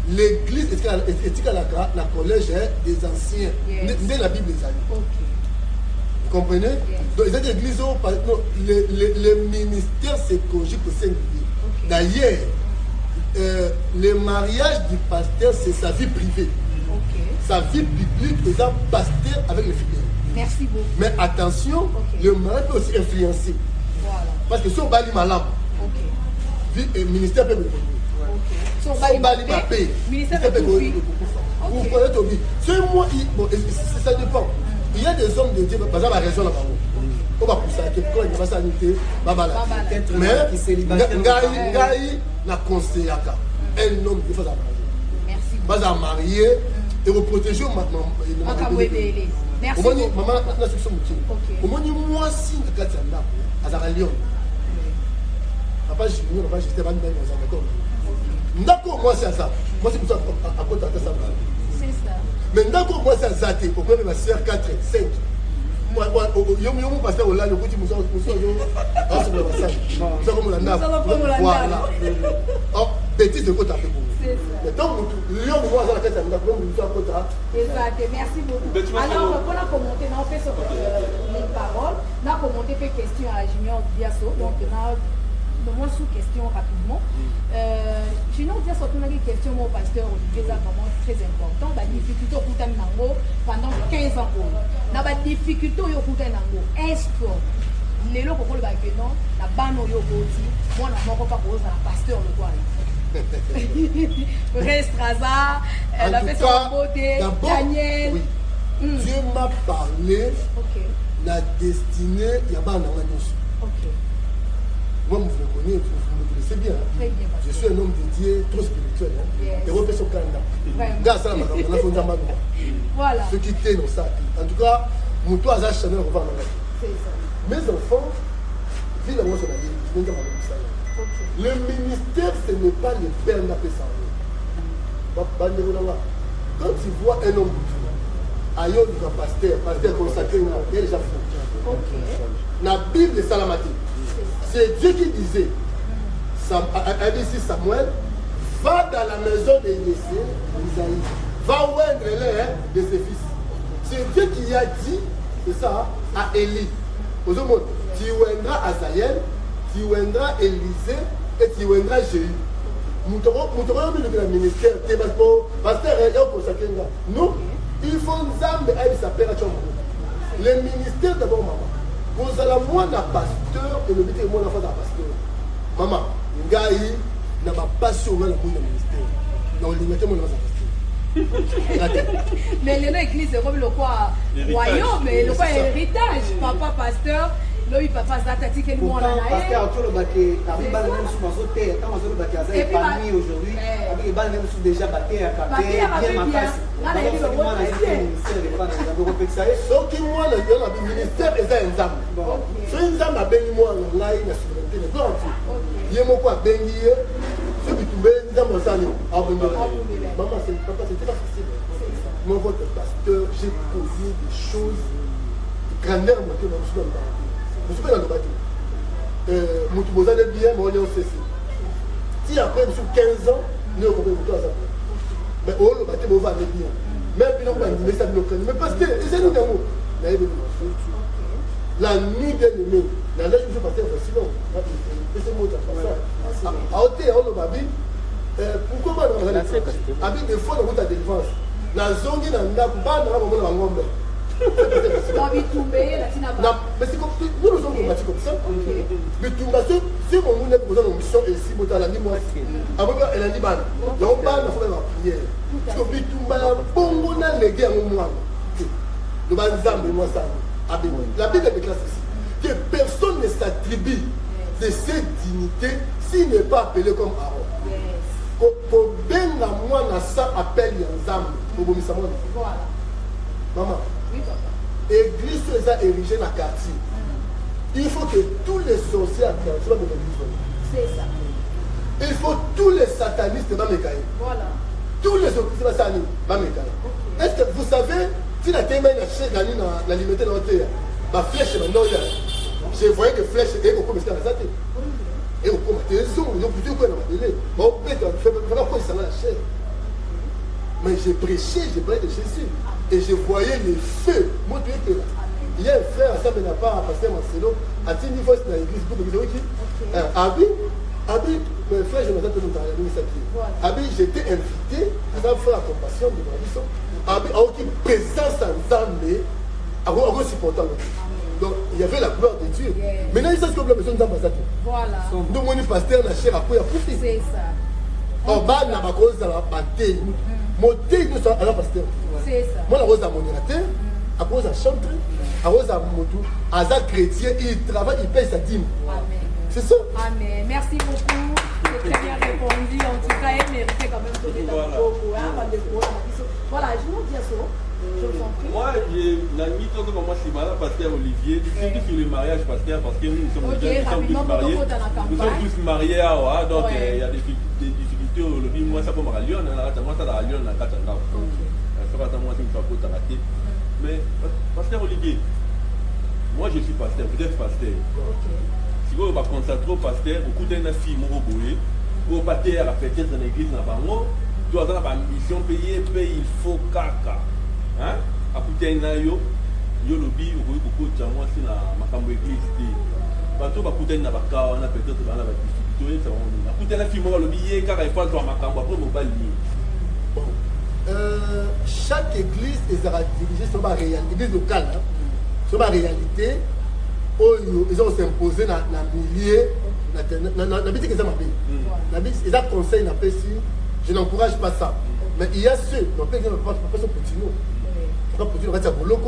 l'église est la collège des anciens. Dès la Bible les années. Vous comprenez? Donc les églises le ministère se conjugue au singulier. D'ailleurs, le mariage du pasteur c'est sa vie privée. Sa vie biblique est un pasteur avec les fidèles. Merci beaucoup. Mais attention, le mariage peut aussi influencer. Voilà. Parce que si on bali malade, le ministère peut évoluer. Si on bali ma paix, le ministère peut évoluer. Vous prenez ton vie. Ça dépend. Il y a des hommes de Dieu, par exemple, la raison là-bas. On va pousser à quelqu'un, il va s'annuter, mais Ngai n'a conseillé à un homme qui faut marier. Merci. Pas à marier et vous protéger Merci beaucoup. Maman, na section mutie. Omoni mwasi na kati ya ndako azaka lion. Papa junior, papa j'étais bande dans un d'accord. Ndako mwasi aza. Mwasi pour ça à côté de ça. C'est ça. Mais ndako mwasi aza te, pourquoi ma sœur 4 5. Moi yo pasteur là le petit musa yo. Ah c'est le passage. Ça comme la ndako. Voilà. Oh, bêtise de côté à peu. Donc, Lyon, moi, à la tête, exact, merci beaucoup. Alors, pour la commenter, on fait sur les paroles, on a commenté fait question à Junior Diasso, donc on a moins sous question rapidement. Junior Diasso, on a des questions au pasteur Olivier, c'est vraiment très important. La difficulté au Koutan Nango pendant 15 ans. On a ba difficulté yo kuta nango est-ce que lelo kokolo ba que non na bano yo boti mwana moko pa koza na pasteur le quoi Restraza la personne beauté Daniel oui. Dieu m'a parlé la destinée il y a pas dans la notion. Moi, vous me connaissez, vous me connaissez bien. Très bien. Je suis un homme dédié, trop spirituel. Et on peut se calmer. Voilà. Ce qui était dans ça. En tout cas, mon toit a jamais revenu. Mes enfants vivent dans mon avis. Le ministère, ce n'est pas le père n'a pas ça. Quand tu vois un homme, ailleurs du pasteur consacré, il est déjà fou. La Bible est salamati. C'est Dieu qui disait, ici Samuel, va dans la maison d'Isaïe, va oindre l'un de ses fils. C'est Dieu qui a dit, c'est ça, à Élie. Tu oindras Azaël, tu oindras Élisée et tu oindras Jéhu. Nous avons mis le ministère, pasteur, non, il faut le ministère d'abord, maman. Vous allez moi un pasteur et le but est moi un pasteur. Maman, Ngaï n'a pas passion dans le ministère. Donc, il mettait mon pasteur. Mais l'église c'est comme le quoi royaume, mais le quoi héritage. Papa pasteur, lui papa Zatati qui est moi là. Pasteur, tu le baquet, tu as même sous ma sauté, quand on le baquet, ça est parmi aujourd'hui. Avec les balles même sous déjà baquet, bien ma casse. Donc, moi, le ministère est un zam. C'est un zam à béni moi, là, il y a souveraineté. Mais quand il y a mon quoi, béni, ceux qui tombent, ils ont mon sang. Maman, papa, c'était pas facile. Moi, votre pasteur, j'ai posé des choses de grandeur, moi, que je suis pas dans le bateau. Mon tout est bien, moi, on est au CC. Si après, je suis 15 ans, nous avons compris tout ça. Mais oh, le bateau va aller bien. Même si on va dire ça, mais parce que c'est nous d'amour. La nuit bien-aimée, la neige je passais au silence. C'est mon ça. À ôter on le babi. Pourquoi on va avec des fois on route à défense. La zone qui n'a pas de ngombe. Mais c'est comme nous sommes combattus comme ça. Mais tout le monde, si mon monde est posé dans une mission et si mon talent dit moi, après elle a dit ban. Donc ban il faut faire la prière. Parce que tout le monde bon on a les guerres au moins. Le ban zambe moi ça. La Bible déclare ceci que personne ne s'attribue de cette dignité s'il n'est pas appelé comme Aaron. Pour bien la moi na ça appelle Yanzam pour bomisa moi. Voilà. Maman. Oui, papa. L'église est érigée dans le quartier. Il faut que tous les sorciers soient de l'église. C'est ça. Il faut tous les satanistes dans mes cahiers. Voilà. Tous les sorciers dans mes cahiers. Est-ce que vous savez, si la témoigne a cherché la limité dans le terre, ma flèche est maintenant là. Je voyais que flèche est comme ça. Et au point de vue, ils ont plutôt quoi dans ma télé. Bon, vraiment, quoi, ça m'a lâché. Mais j'ai prêché de Jésus. Et je voyais les feux. Moi, tu es là. Il y a un frère, ça ne n'a pas pasteur Marcelo, à ce niveau, c'est dans l'église, pour me dire qui Abi, mes frères, je me suis dit, Abi, j'étais invité à faire la compassion de ma vie. Abi, à aucune présence en Zambé, à aucun supportant. Donc, il y avait la gloire de Dieu. Maintenant, il s'agit de la personne d'ambassadeur. Voilà. Donc, mon pasteur, la chair, après, il a profité. C'est ça. En bas, n'a pas cause de la bataille. Mon thé, nous sommes à la pasteur. C'est ça. Moi, la rose à mon orateur, à cause à chanter, à cause à mon tout, à ça chrétien, il travaille, il paye sa dîme. Amen. C'est ça. Amen. Merci beaucoup. C'est très bien répondu. En tout cas, elle méritait quand même de donner Voilà, je vous dis ça. Je vous en prie. Moi, la nuit, quand moi, c'est malade, pasteur Olivier, surtout sur le mariage, pasteur, parce que nous sommes tous mariés. Nous sommes tous mariés, donc il y a des difficultés. Moi, ça peut me rallier, moi, ça va rallier, on a 4 ans. Mais, pasteur Olivier, moi je suis pasteur, vous êtes pasteur. Si vous êtes consacré au pasteur, beaucoup d'une fille m'ont rebouillé, vous partez à la fête dans l'église, tu as une mission payée, il faut caca. Hein? À côté de yo, yo lobby, vous beaucoup de gens, moi c'est ma femme église. Partout, à côté de la vaca, on a peut-être dans la difficulté. À côté de la fille, moi le billet, car il faut ma cambo, après mon balier. Chaque église est dirigée sur la réalité, l'église locale. sur la réalité, ils ont s'imposé dans le milieu, dans la vie que ça m'a payé. Ils ont conseil, je n'encourage pas ça. Mais il y a ceux, donc ils ne peuvent pas se continuer. Il ne peut pas continuer,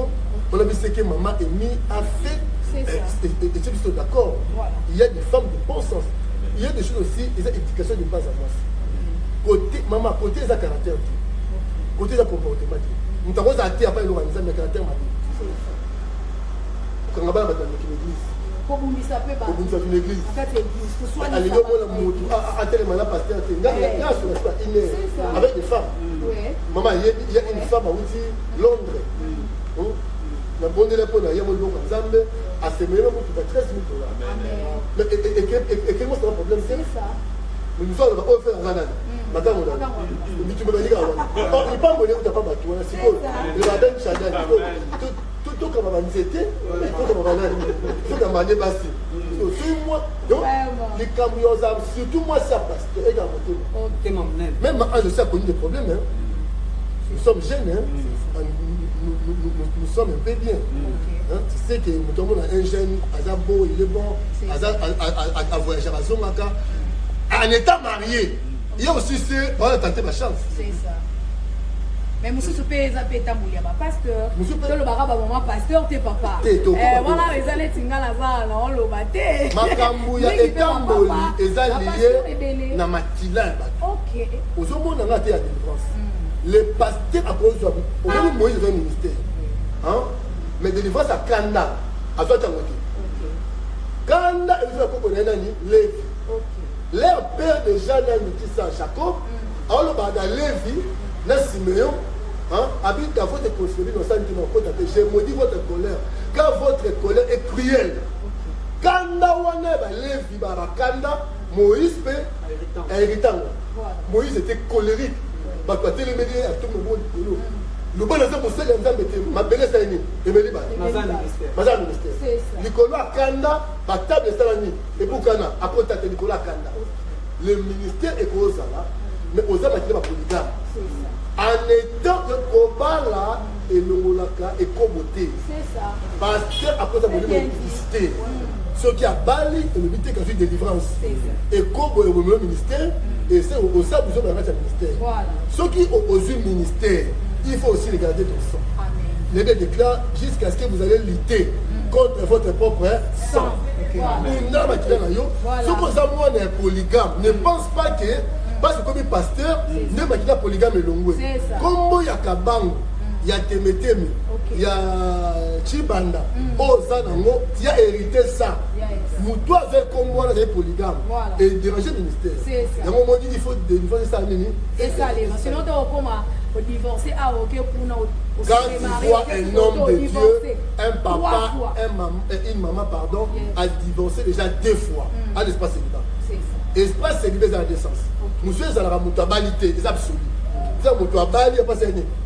on a vu ce que maman Amy a fait. Et je suis d'accord. Il y a des femmes de bon sens. Il y a des choses aussi, ils ont éducation de base à moi. Côté, maman, côté, ils ont caractère. Côté, ils ont comportement. Nous avons été à faire l'organisation, mais caractère m'a dit. Quand on va dans l'église. Pour vous ça peut pas. Pour vous une église. En fait, l'église. Pour soi, les gens ont un tel malade pasteur. Il y a avec des femmes. Maman, il y a une femme à Londres. La bonne époque, il y a mon nom en Zambie, à ce moment où tu vas 13 000 $. Mais quel est le problème? C'est ça. Mais nous sommes faire un an. Madame, tu me dis, il n'est pas monnaie où tu n'as pas battu. C'est quoi? Le rabbin Chadal. Tout comme on était, tout comme on a dit. Tout comme on a dit. Suis-moi. Les camions, surtout moi, ça passe. Même quand je sais qu'il y a des problèmes, nous sommes jeunes. Nous sommes un peu bien. Tu sais que nous avons un jeune, Azabo, il est bon, à voyager à Zomaka. En étant marié, il y a aussi ceux qui ont tenté ma chance. C'est ça. Mais monsieur Soupé, il a fait tamboulia, pasteur. Monsieur le baraba, maman, pasteur, t'es papa. Voilà, les années tingala, non, le baté. Ma cambouya et tamboli, ils ont lié dans ma tilane. Ok. Aux hommes, on a été à délivrance. Les pasteurs à cause de au moins Moïse est un ministère. Mais délivrance à Kanda, à Zotangoki. Kanda, ils ont compris Lévi. Leur père déjà n'a mis ça à Jacob. Alors, dans Lévi, dans Siméon, habite à votre prospérité dans sa vie. J'ai maudit votre colère. Car votre colère est cruelle. Kanda, Lévi, Kanda, Moïse, héritant. Moïse était colérique. Le bon exemple, c'est ma belle Saini, Emeli Ba. Mazan ministère. Nicolas Kanda, ma table est salani. Et pour Kana, à côté de Nicolas Kanda. Le ministère est aux Zala, mais aux Zala qui est ma polygame. En étant que Kobala et Lomolaka et Koboté. C'est ça. Parce que à côté de la publicité, ceux qui a Bali et le ministère qui a fait délivrance. Et Kobo est le ministère. Et c'est au sein du ministère. Voilà. Ceux qui opposent le ministère, il faut aussi regarder ton sang. Les gars déclarent jusqu'à ce que vous allez lutter contre votre propre sang. Ceux qui ont un polygame ne pensent pas que, parce que comme pasteur, ne pas polygame est long. Comme il y a Kabango, il y a Temeteme, il y a Chibanda, Ozanango, il a hérité ça. Moutoua avec comme moi, il y a polygame. Et déranger le ministère. C'est ça. Il faut délivrer ça. C'est ça, sinon tu vas divorcer à aucun point. Quand tu vois un homme de Dieu, un papa, une maman, pardon, a divorcé déjà 2 fois à l'espace célibataire. C'est ça. Espace célibataire, c'est la décence. Monsieur Zalara Moutouabalité, c'est absolu. À Bali,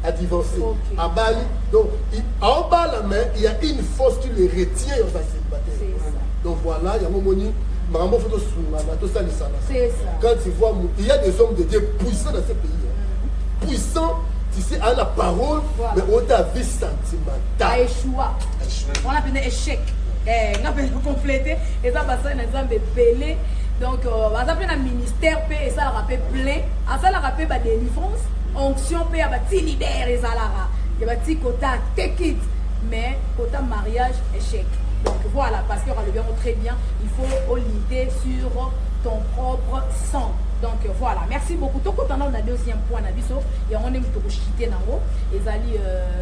a divorcé. À Bali, donc, en bas la main, il y a une force qui le retient dans sa célibataire. Donc voilà, il y a un moment quand tu vois, il y a des hommes de Dieu puissants dans ce pays. Puissants, tu sais, à la parole, mais on a vie sentimentale. On appelle échec. On appelle compléter. Et ça, c'est un exemple belé. Donc, on appelle un ministère, et ça la rappelle plein. Ça la rappelle des délivrance. Onction peut avoir petit libère et zalara. Il y a petit quota take it, mais quota mariage échec. Donc voilà, parce qu'on le bien très bien, il faut lutter sur ton propre sang. Donc voilà, merci beaucoup. Tout quand on a un deuxième point d'abisso, et on aime tout chiter dans haut. Et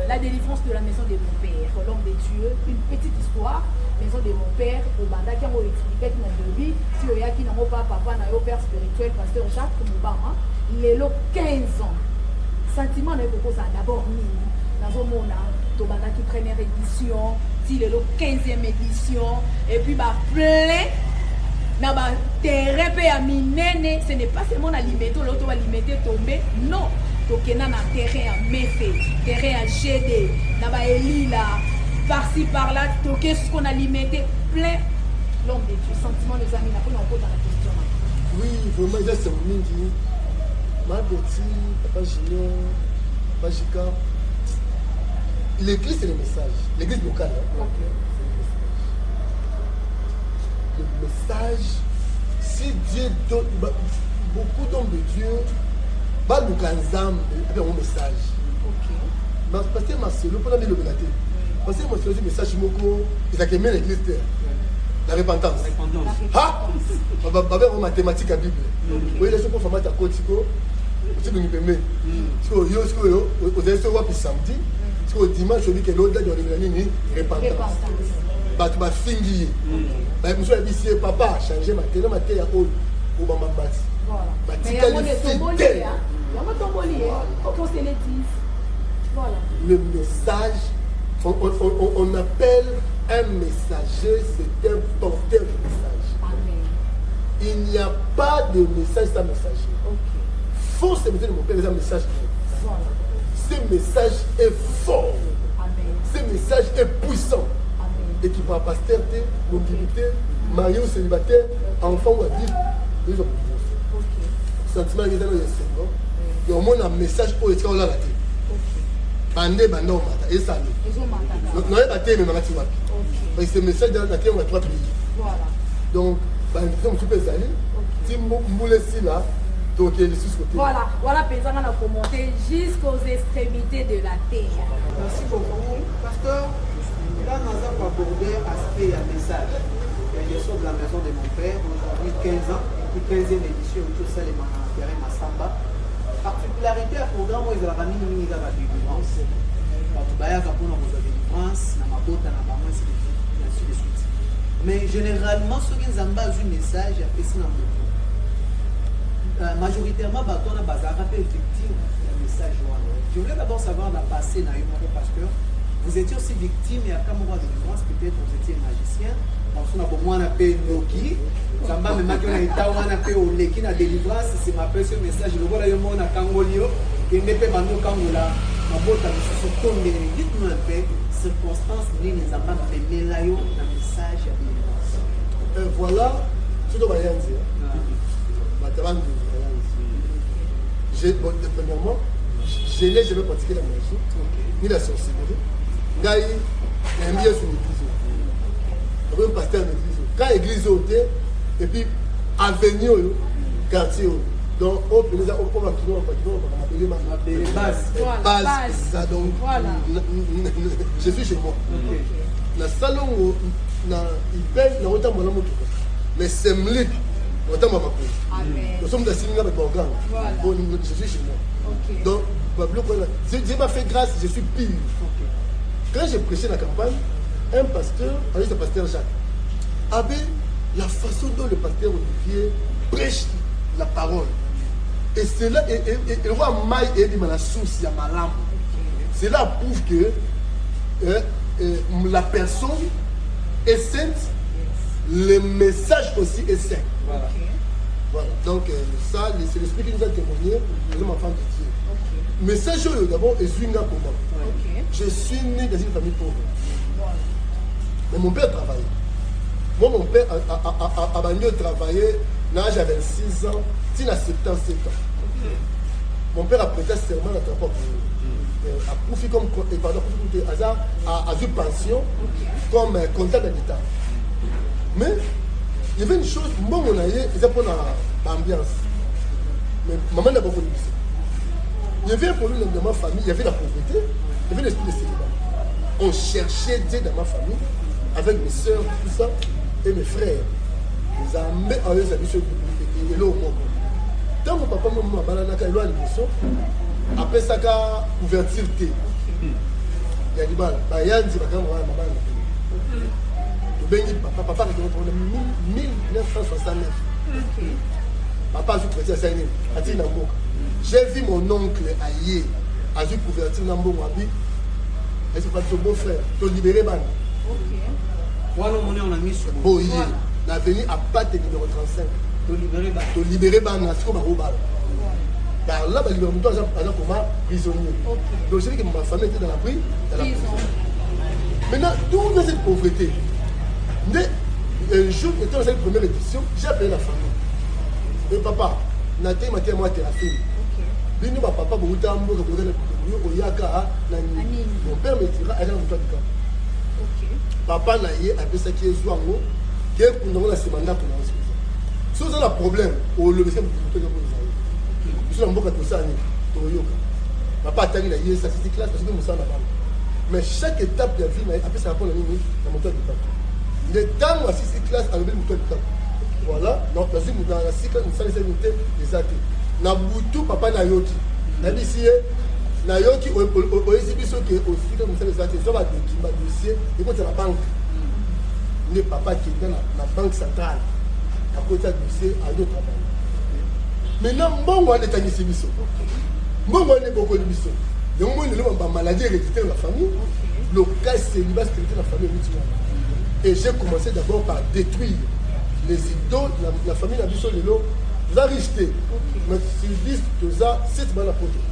la délivrance de la maison de mon père, l'homme de Dieu, une petite histoire. Maison de mon père, au banda qui a expliqué dans le vie, si il y a qui n'a pas papa, n'a pas père spirituel, pasteur Jacques Moubama, il est là 15 ans. Sentiment n'est pas ça d'abord mis dans un monde, au banda qui première édition, il est là 15e édition, et puis bah plein. Na ba terrain pe a minene, ce n'est pas seulement alimenter, l'autre va alimenter tomber, non. Donc il y a un terrain à méfait, terrain à GD, na ba elila, par-ci par-là, toquer ce qu'on a alimenté, plein. L'homme de Dieu, sentiment nous a mis là, on a encore dans la question. Oui, vraiment, il y a ce moment dit, ma petite, papa Junior, papa Jika, l'église, c'est le message. L'église locale. Hein. Le message, si Dieu donne, beaucoup d'hommes de Dieu, bah, nous canzam, avec un message. Parce que Marcelo, pour la le bénaté. Parce que Marcelo, le message, il a aimé l'église terre. La repentance. Ah! Baba en mathématiques à Bible. Oui, les gens pour former ta côte, tu peux nous permettre. Yo, vous allez se voir puis samedi. Parce que dimanche, je dis que l'autre, dans le repentance. Bah, tu vas finir. Bah, je me suis dit, papa a changé ma télé, ma télé à haut. Ou ma bâti. Voilà. Mais il y a un tomboli, hein. Il y a un tomboli, hein. Faut qu'on se le dise. Voilà. Le message, on appelle un messager, c'est un porteur de message. Amen. Il n'y a pas de message sans messager. Faut se mettre de mon père, un message. Voilà. Ce message est fort. Amen. Ce message est puissant. Amen. Et qui va pasteur, mobilité, marié ou célibataire, enfant ou adulte, ils ont sentiment qui est dans le Seigneur. Il y a au moins un message pour être là. Bandé, bandé, on m'a et ça. Non, il n'y a pas de mais tu vois. Ce message dans la terre, on a 3 pays. Voilà. Donc, on peut aller. Si vous laissez là, donc il y a des sous-côtés. Voilà, voilà, paysan, on a commenté jusqu'aux extrémités de la terre. Merci beaucoup. Pasteur, là, nous avons abordé l'aspect à message. Il y a de la maison de mon père, aujourd'hui 15 ans, et 15e édition, tout ça, les Manapéré Massamba. Particularité à programme, ils ont ramené une délivrance. Baya Kapona, vous avez délivrance, Namabota, Namama, ainsi de suite. Mais généralement, ceux qui ont un message, après ça, majoritairement, on a basé victime du message. Je voulais d'abord savoir la passé, parce que vous étiez aussi victime et à quand moment de délivrance, peut-être vous étiez magicien. Parce qu'on a beaucoup moins appelé Noki. Samba me maki on a été on a appelé Oleki na délivrance, c'est ma personne message. Le voilà yo mona Kangolio, qui n'est pas bando Kangola. Ma bota me se tombe. Dites-nous un peu circonstances ni les amba me melayo na message à délivrance. Voilà, tout le bayanzi. Batabandu. Premièrement, je n'ai jamais pratiqué la magie, ni la sorcellerie. Gaï, il y a un bien sur l'église. Il y a un pasteur de l'église. Quand l'église est ôtée, et puis avenue, quartier, donc on peut les appeler, on va appeler les bases. Donc, je suis chez moi. Dans le salon, il paye, il y a autant de monde. Mais c'est mlik. Nous sommes dans le avec mon gang. Je suis chez moi. Donc, Dieu m'a fait grâce, je suis pire. Quand j'ai prêché la campagne, un pasteur, le pasteur Jacques, avait la façon dont le pasteur Olivier prêche la parole. Et c'est là, et voit maille et dit la source, il y a ma lampe. Cela prouve que la personne est sainte, le message aussi est saint. Voilà. Donc, ça, c'est l'esprit qui nous a témoigné, nous sommes enfants de Dieu. Mais ça, d'abord, est Zwinga pour moi. Je suis né dans une famille pauvre. Mais mon père travaillait. Moi, mon père a venu travailler, l'âge à 26 ans, il a 77 ans. Mon père a prêté serment à transport pour a profité comme a vu pension comme comptable d'État. Mais il y avait une chose, moi, mon aïe, ils ont pour l'ambiance. Mais maman n'a pas connu ça. Il y avait un problème dans ma famille, il y avait la pauvreté, il y avait l'esprit de célibat. On cherchait Dieu dans ma famille, avec mes soeurs, tout ça, et mes frères. Ils ont mis en eux habits sur le lot au monde. Tant mon papa m'a baladé à l'émission, après ça, couverture thé. Il y a du mal. Il y a du papa qui est 1969. Papa a prêté à Saïné, à Tinambo. J'ai vu mon oncle Aïe, a vu couverture Nambo Wabi. Et c'est pas ton beau-frère, ton libéré ban. Voilà, on a mis sur le Boye, l'avenue à Pate numéro 35. Ton libéré ban, à ce qu'on va roubar. Car là, il y a un moment prisonnier. Donc j'ai dit que ma famille était dans la prison. Maintenant, d'où vient cette pauvreté? Un jour, étant dans cette première édition, j'ai appelé la famille. Et papa, Naté m'a dit à moi, t'es la fille. bino papa bokuta mboka bokuta oyaka nani. Mon père me dira elle a un toit de camp. Papa na ye apesaki ezwa ngo ke kundongo na semanda ko na hospital. Si vous avez un problème au lever c'est pour tout le monde. Mboka to sani to yoka. Papa atali na ye ça c'est classe parce que nous ça na bas. Mais chaque étape de la vie na après ça répond à nini na moteur de camp. Le temps à 6 classes avec le moteur de camp. Voilà, donc dans la cycle nous ça les unité des athées. Na butu papa na yoki. Na bisiye na yoki o exibition que aussi comme ça les athées ça va dossier et quand la banque. Ne papa qui est dans la banque centrale. À côté de dossier à d'autres banques. Maintenant mbongo on est à Nisibiso. Mbongo on est beaucoup de biso. Donc moi nous avons maladie héréditaire dans la famille. Le cas célibat spirituel dans la famille. Et j'ai commencé d'abord par détruire les idoles la famille Nabiso Lelo. Vous avez rejeté. Mais si vous dites que ça, c'est mal à porter.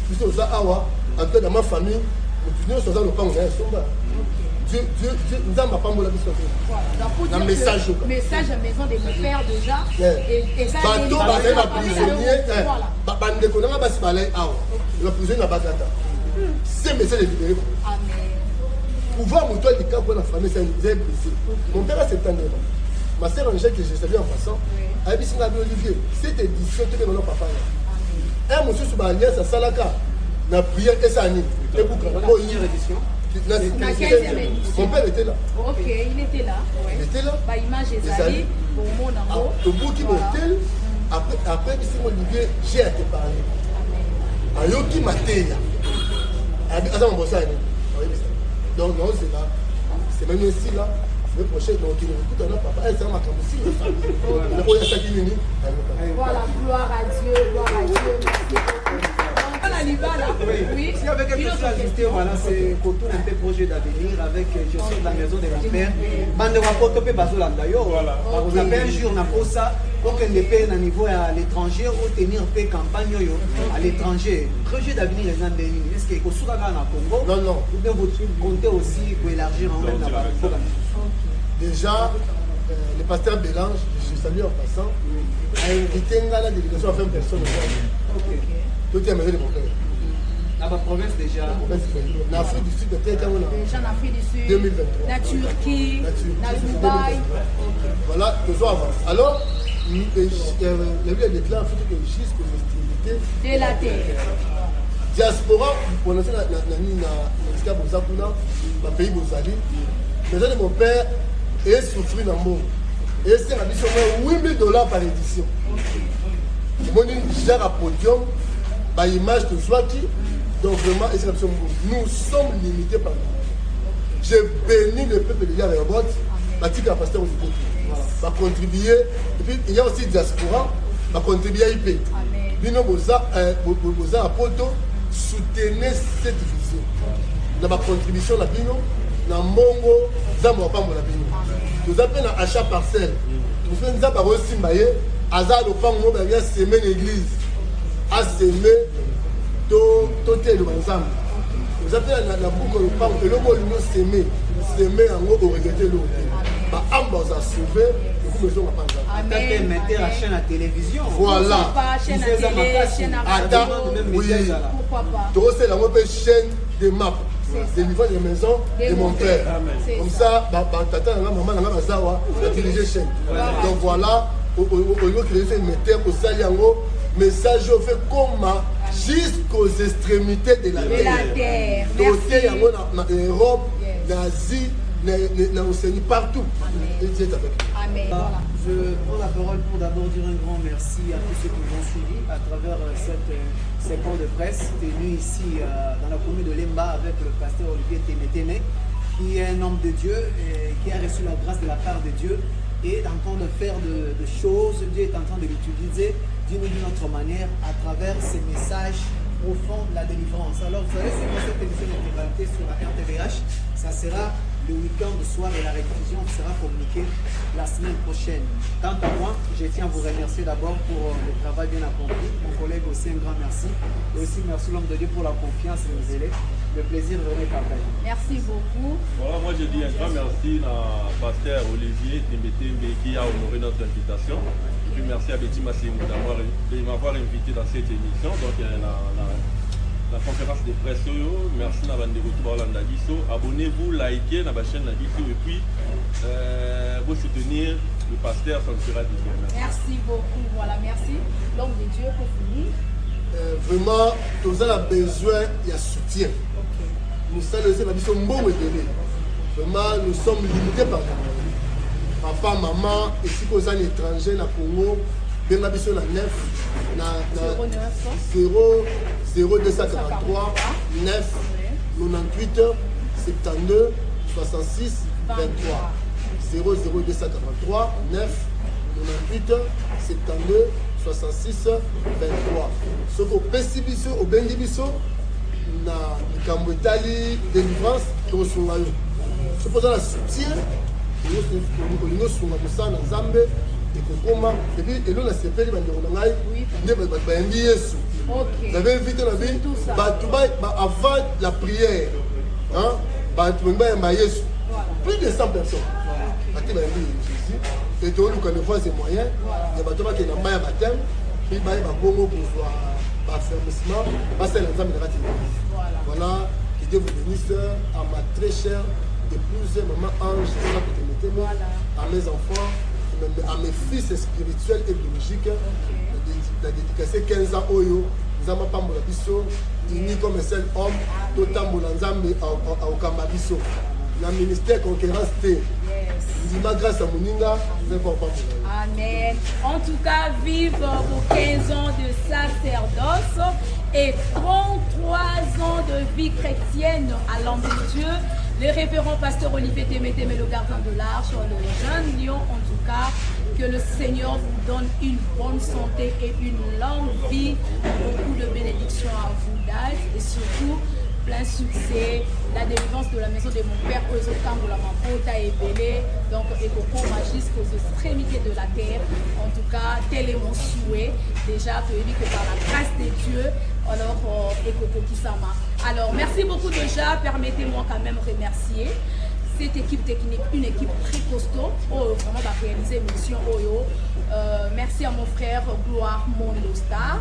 Puisque ça, awa, en tout cas dans ma famille, nous sommes dans le pan, Dieu nous a pas mal à biso. Voilà. Donc, message à maison de mon père déjà. Et ça, bateau, la prisonnier, la prisonnier n'a pas d'attente. C'est message de libérer. Amen. Pouvoir mon toit du cas pour la famille, c'est un blessé. Mon père a 70 ans. Ma soeur Angèle, que je savais en passant, a dit Olivier, cette édition, tu es mon papa. Un monsieur sur ma alliance à Salaka, la prière et ça anime. Et pour la première édition. Mon père était là. Ok, il était là. Il était là. Bah, image des amis, pour mon amour. Le bout qui m'était, après, ici, Olivier, j'ai à te parler. Ayoki Mateya. Attends, mon bossage. Donc, non, c'est là. C'est même ici, là. Le prochain, donc, il écoute, alors, papa, elle, c'est ma camoufle. Voilà, gloire à Dieu, gloire à Dieu. Merci beaucoup. Oui. Si avec quelque chose à ajouter, voilà, c'est Koto, un peu projet d'avenir avec gestion de la maison de mon père. Bande de rapport, topé Bazolanda, yo. Vous avez un jour, on a pour ça, pour qu'elle ne paye à niveau à l'étranger ou tenir paix campagne à l'étranger. Projet d'avenir, les Andénis. Est-ce qu'il y a quelque chose à Congo? Non, non. Ou bien vous comptez aussi pour élargir en même temps. Déjà, le pasteur Bélange, je salue en passant, a invité la délégation à faire une personne. Tout est à maison de mon père. Dans ma province déjà. En Afrique du Sud, déjà en Afrique du Sud. 2023. La Turquie, la Dubaï. Voilà, toujours avance. Alors, la Bible déclare que jusqu'aux extrémités de la terre. Diaspora, pour l'instant, dans le pays Bozali, maison de mon père est souffri dans le monde. Et c'est la mission de $8,000 par édition. Mon gère à podium, par image de Zwaki, donc vraiment, nous sommes limités par nous. J'ai béni le peuple de Yarabot, Batik à pasteur aussi, va contribuer. Et puis il y a aussi diaspora, va contribuer à IP. Bino Boza à Poto, soutenez cette vision. Dans ma contribution, la Bino, dans Mongo, Zamo pas mon Bino. Nous appelons achat parcelle. Nous faisons ça par aussi Maye, Azar le pan, on va semer l'église, à semer, toter le ensemble. Nous appelons la boucle le pan, et le mot nous semer en haut, regretter l'eau. Bah, Ambos a sauvé, nous maison à Panza. Amen. Mettez la chaîne à télévision. Voilà. Chaîne à télé, chaîne à radio. Oui. Pourquoi pas? Donc c'est la chaîne des maps. Des livres des maisons de mon père. Comme ça, tata, maman, a dirigé chaîne. Donc voilà, au niveau créé une méthode au Saliango, message au fait comme jusqu'aux extrémités de la terre. Doté en Europe, en Asie, en Océanie, partout. Amen. Je prends la parole pour d'abord dire un grand merci à tous ceux qui nous ont suivis à travers cette séquence de presse tenue ici dans la commune de Lemba avec le pasteur Olivier Témétémé, qui est un homme de Dieu et qui a reçu la grâce de la part de Dieu et est en train de faire de choses. Dieu est en train de l'utiliser d'une autre manière à travers ses messages profonds de la délivrance. Alors vous savez, c'est pour cette émission d'intégralité sur la RTVH, ça sera le week-end de soir et la rediffusion sera communiquée la semaine prochaine. Quant à moi, je tiens à vous remercier d'abord pour le travail bien accompli. Mon collègue aussi, un grand merci. Et aussi merci l'homme de Dieu pour la confiance et les élèves. Le plaisir de venir partager. Merci beaucoup. Voilà, moi je dis un grand merci à pasteur Olivier Témétémé qui a honoré notre invitation. Et puis merci à Betty Massimo de m'avoir invité dans cette émission. Donc la conférence de presse, merci à Biso. Abonnez-vous, likez la chaîne Nabiso et puis vous soutenir le pasteur Sansera Didier. Merci beaucoup, voilà, merci. L'homme de Dieu pour finir. Vraiment, nous avons besoin de soutien. Nous sommes vraiment, nous sommes limités par papa, maman, et si vous êtes un étranger dans le Congo, bien la 9 0243 9 98 72 66 23 00243 9 98 72 66 23. Ce que pesi biso au bendi biso na likambo etali délivrance to sunga yo. Ce que la soutien nous sunga musana Nzambe ekokoma et puis elo na sepeli bandeko na ngai nde bayembi Yesu. Vous avez invité la vie avant la prière. Hein? Plus de 100 personnes. Et tout le monde voit ses moyens. Il y a des gens qui ont un baptême. Puis il y a des gens qui ont un affermissement. Voilà. Que Dieu vous bénisse à ma très chère épouse, maman Ange, à mes enfants, à mes fils spirituels et biologiques. La dédicacé 15 ans Oyo, nous avons pas mon biso, unis comme un seul homme, total mon Nzambe au Kambabiso. Le ministère concurrence T. Grâce à Moninga, nous n'avons pas. Amen. En tout cas, vive vos 15 ans de sacerdoce et 33 ans de vie chrétienne à l'homme de Dieu. Le révérend pasteur Olivier Témétémé, le gardien de l'arche, le jeune lion, en tout cas, que le Seigneur vous donne une bonne santé et une longue vie, beaucoup de bénédictions à vous d'âge et surtout plein succès, la délivrance de la maison de mon père, de la Mampota et Belé, donc Ekoko jusqu'aux extrémités de la terre. En tout cas, tel est mon souhait. Déjà, que par la grâce de Dieu, alors Ekoko Kisama. Alors, merci beaucoup déjà. Permettez-moi quand même remercier cette équipe technique, une équipe très costaud, vraiment va réaliser mission Oyo. Merci à mon frère Gloire Mondostar.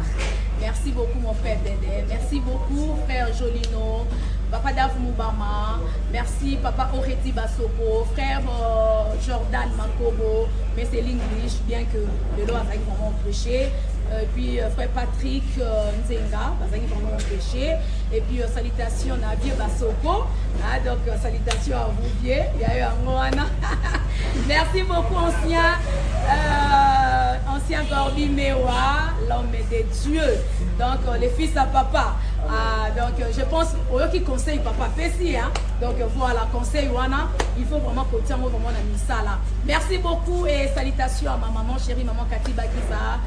Merci beaucoup mon frère Dédé. Merci beaucoup frère Jolino, papa Dav Moubama. Merci papa Oreti Basoko, frère Jordan Makobo. Mais c'est l'English, bien que le lot a vraiment prêché. Puis frère Patrick Nzenga, vraiment prêché. Et puis salutations à Vieux Basoko. Donc salutations à vous Vieux. Il y a eu un Moana. Merci beaucoup ancien Gorbi Mewa, l'homme des dieux. Donc les fils à papa. Donc je pense aux qui conseillent papa Pessi. Hein? Donc voilà, conseil Wana, il faut vraiment continuer vraiment dans ça là. Merci beaucoup et salutations à ma maman chérie, maman Kati Bakisa.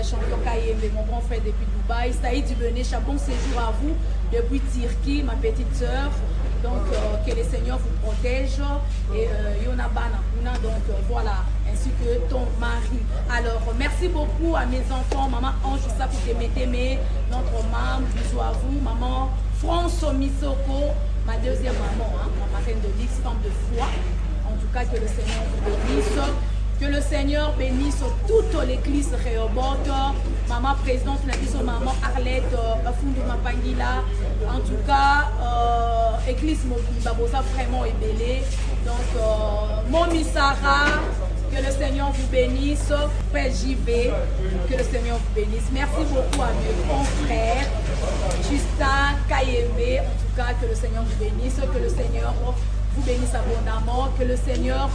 Champion Kayembe, mon grand frère depuis Dubaï. Saïd Dubene, bon séjour à vous depuis Turquie, ma petite sœur. Donc que le Seigneur vous protège. Et Yona Bana, donc voilà, ainsi que ton mari. Alors merci beaucoup à mes enfants, maman Ange Saputemeteme, notre maman, bisous à vous, maman France Misoko, ma deuxième maman, hein, ma marraine de l'X, femme de foi. En tout cas, que le Seigneur vous bénisse. Que le Seigneur bénisse toute l'église Réobot, maman présidente, maman Arlette, Fundu Mapangila. En tout cas, église Babosa vraiment est belle. Donc, Momi Sarah, que le Seigneur vous bénisse. Frère JV, que le Seigneur vous bénisse. Merci beaucoup à mes confrères, Justin, Kayembe. En tout cas, que le Seigneur vous bénisse. Que le Seigneur vous bénisse abondamment. Que le Seigneur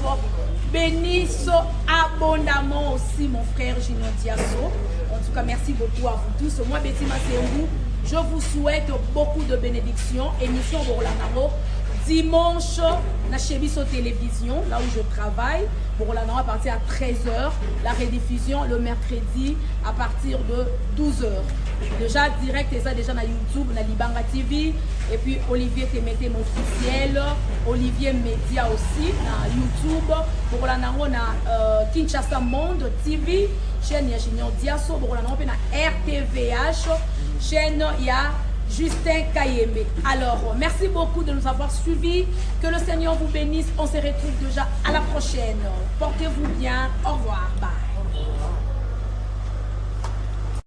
bénisse abondamment aussi mon frère Gino Diasso. En tout cas, merci beaucoup à vous tous. Moi, Betty Massengou, je vous souhaite beaucoup de bénédictions. Émission Borlanamo, dimanche, na Chebiso Télévision, là où je travaille. Borlanamo à partir à 13h. La rediffusion le mercredi à partir de 12h. Déjà direct et ça déjà na YouTube, na Libanga TV. Et puis Olivier Témété officiel, Olivier Média aussi na YouTube. Pour la namo na Kinshasa Monde TV, chaîne ya Junior Diasso. Pour la namo na RTVH, chaîne ya Justin Kayembe. Alors merci beaucoup de nous avoir suivis. Que le Seigneur vous bénisse. On se retrouve déjà à la prochaine. Portez-vous bien. Au revoir. Bye.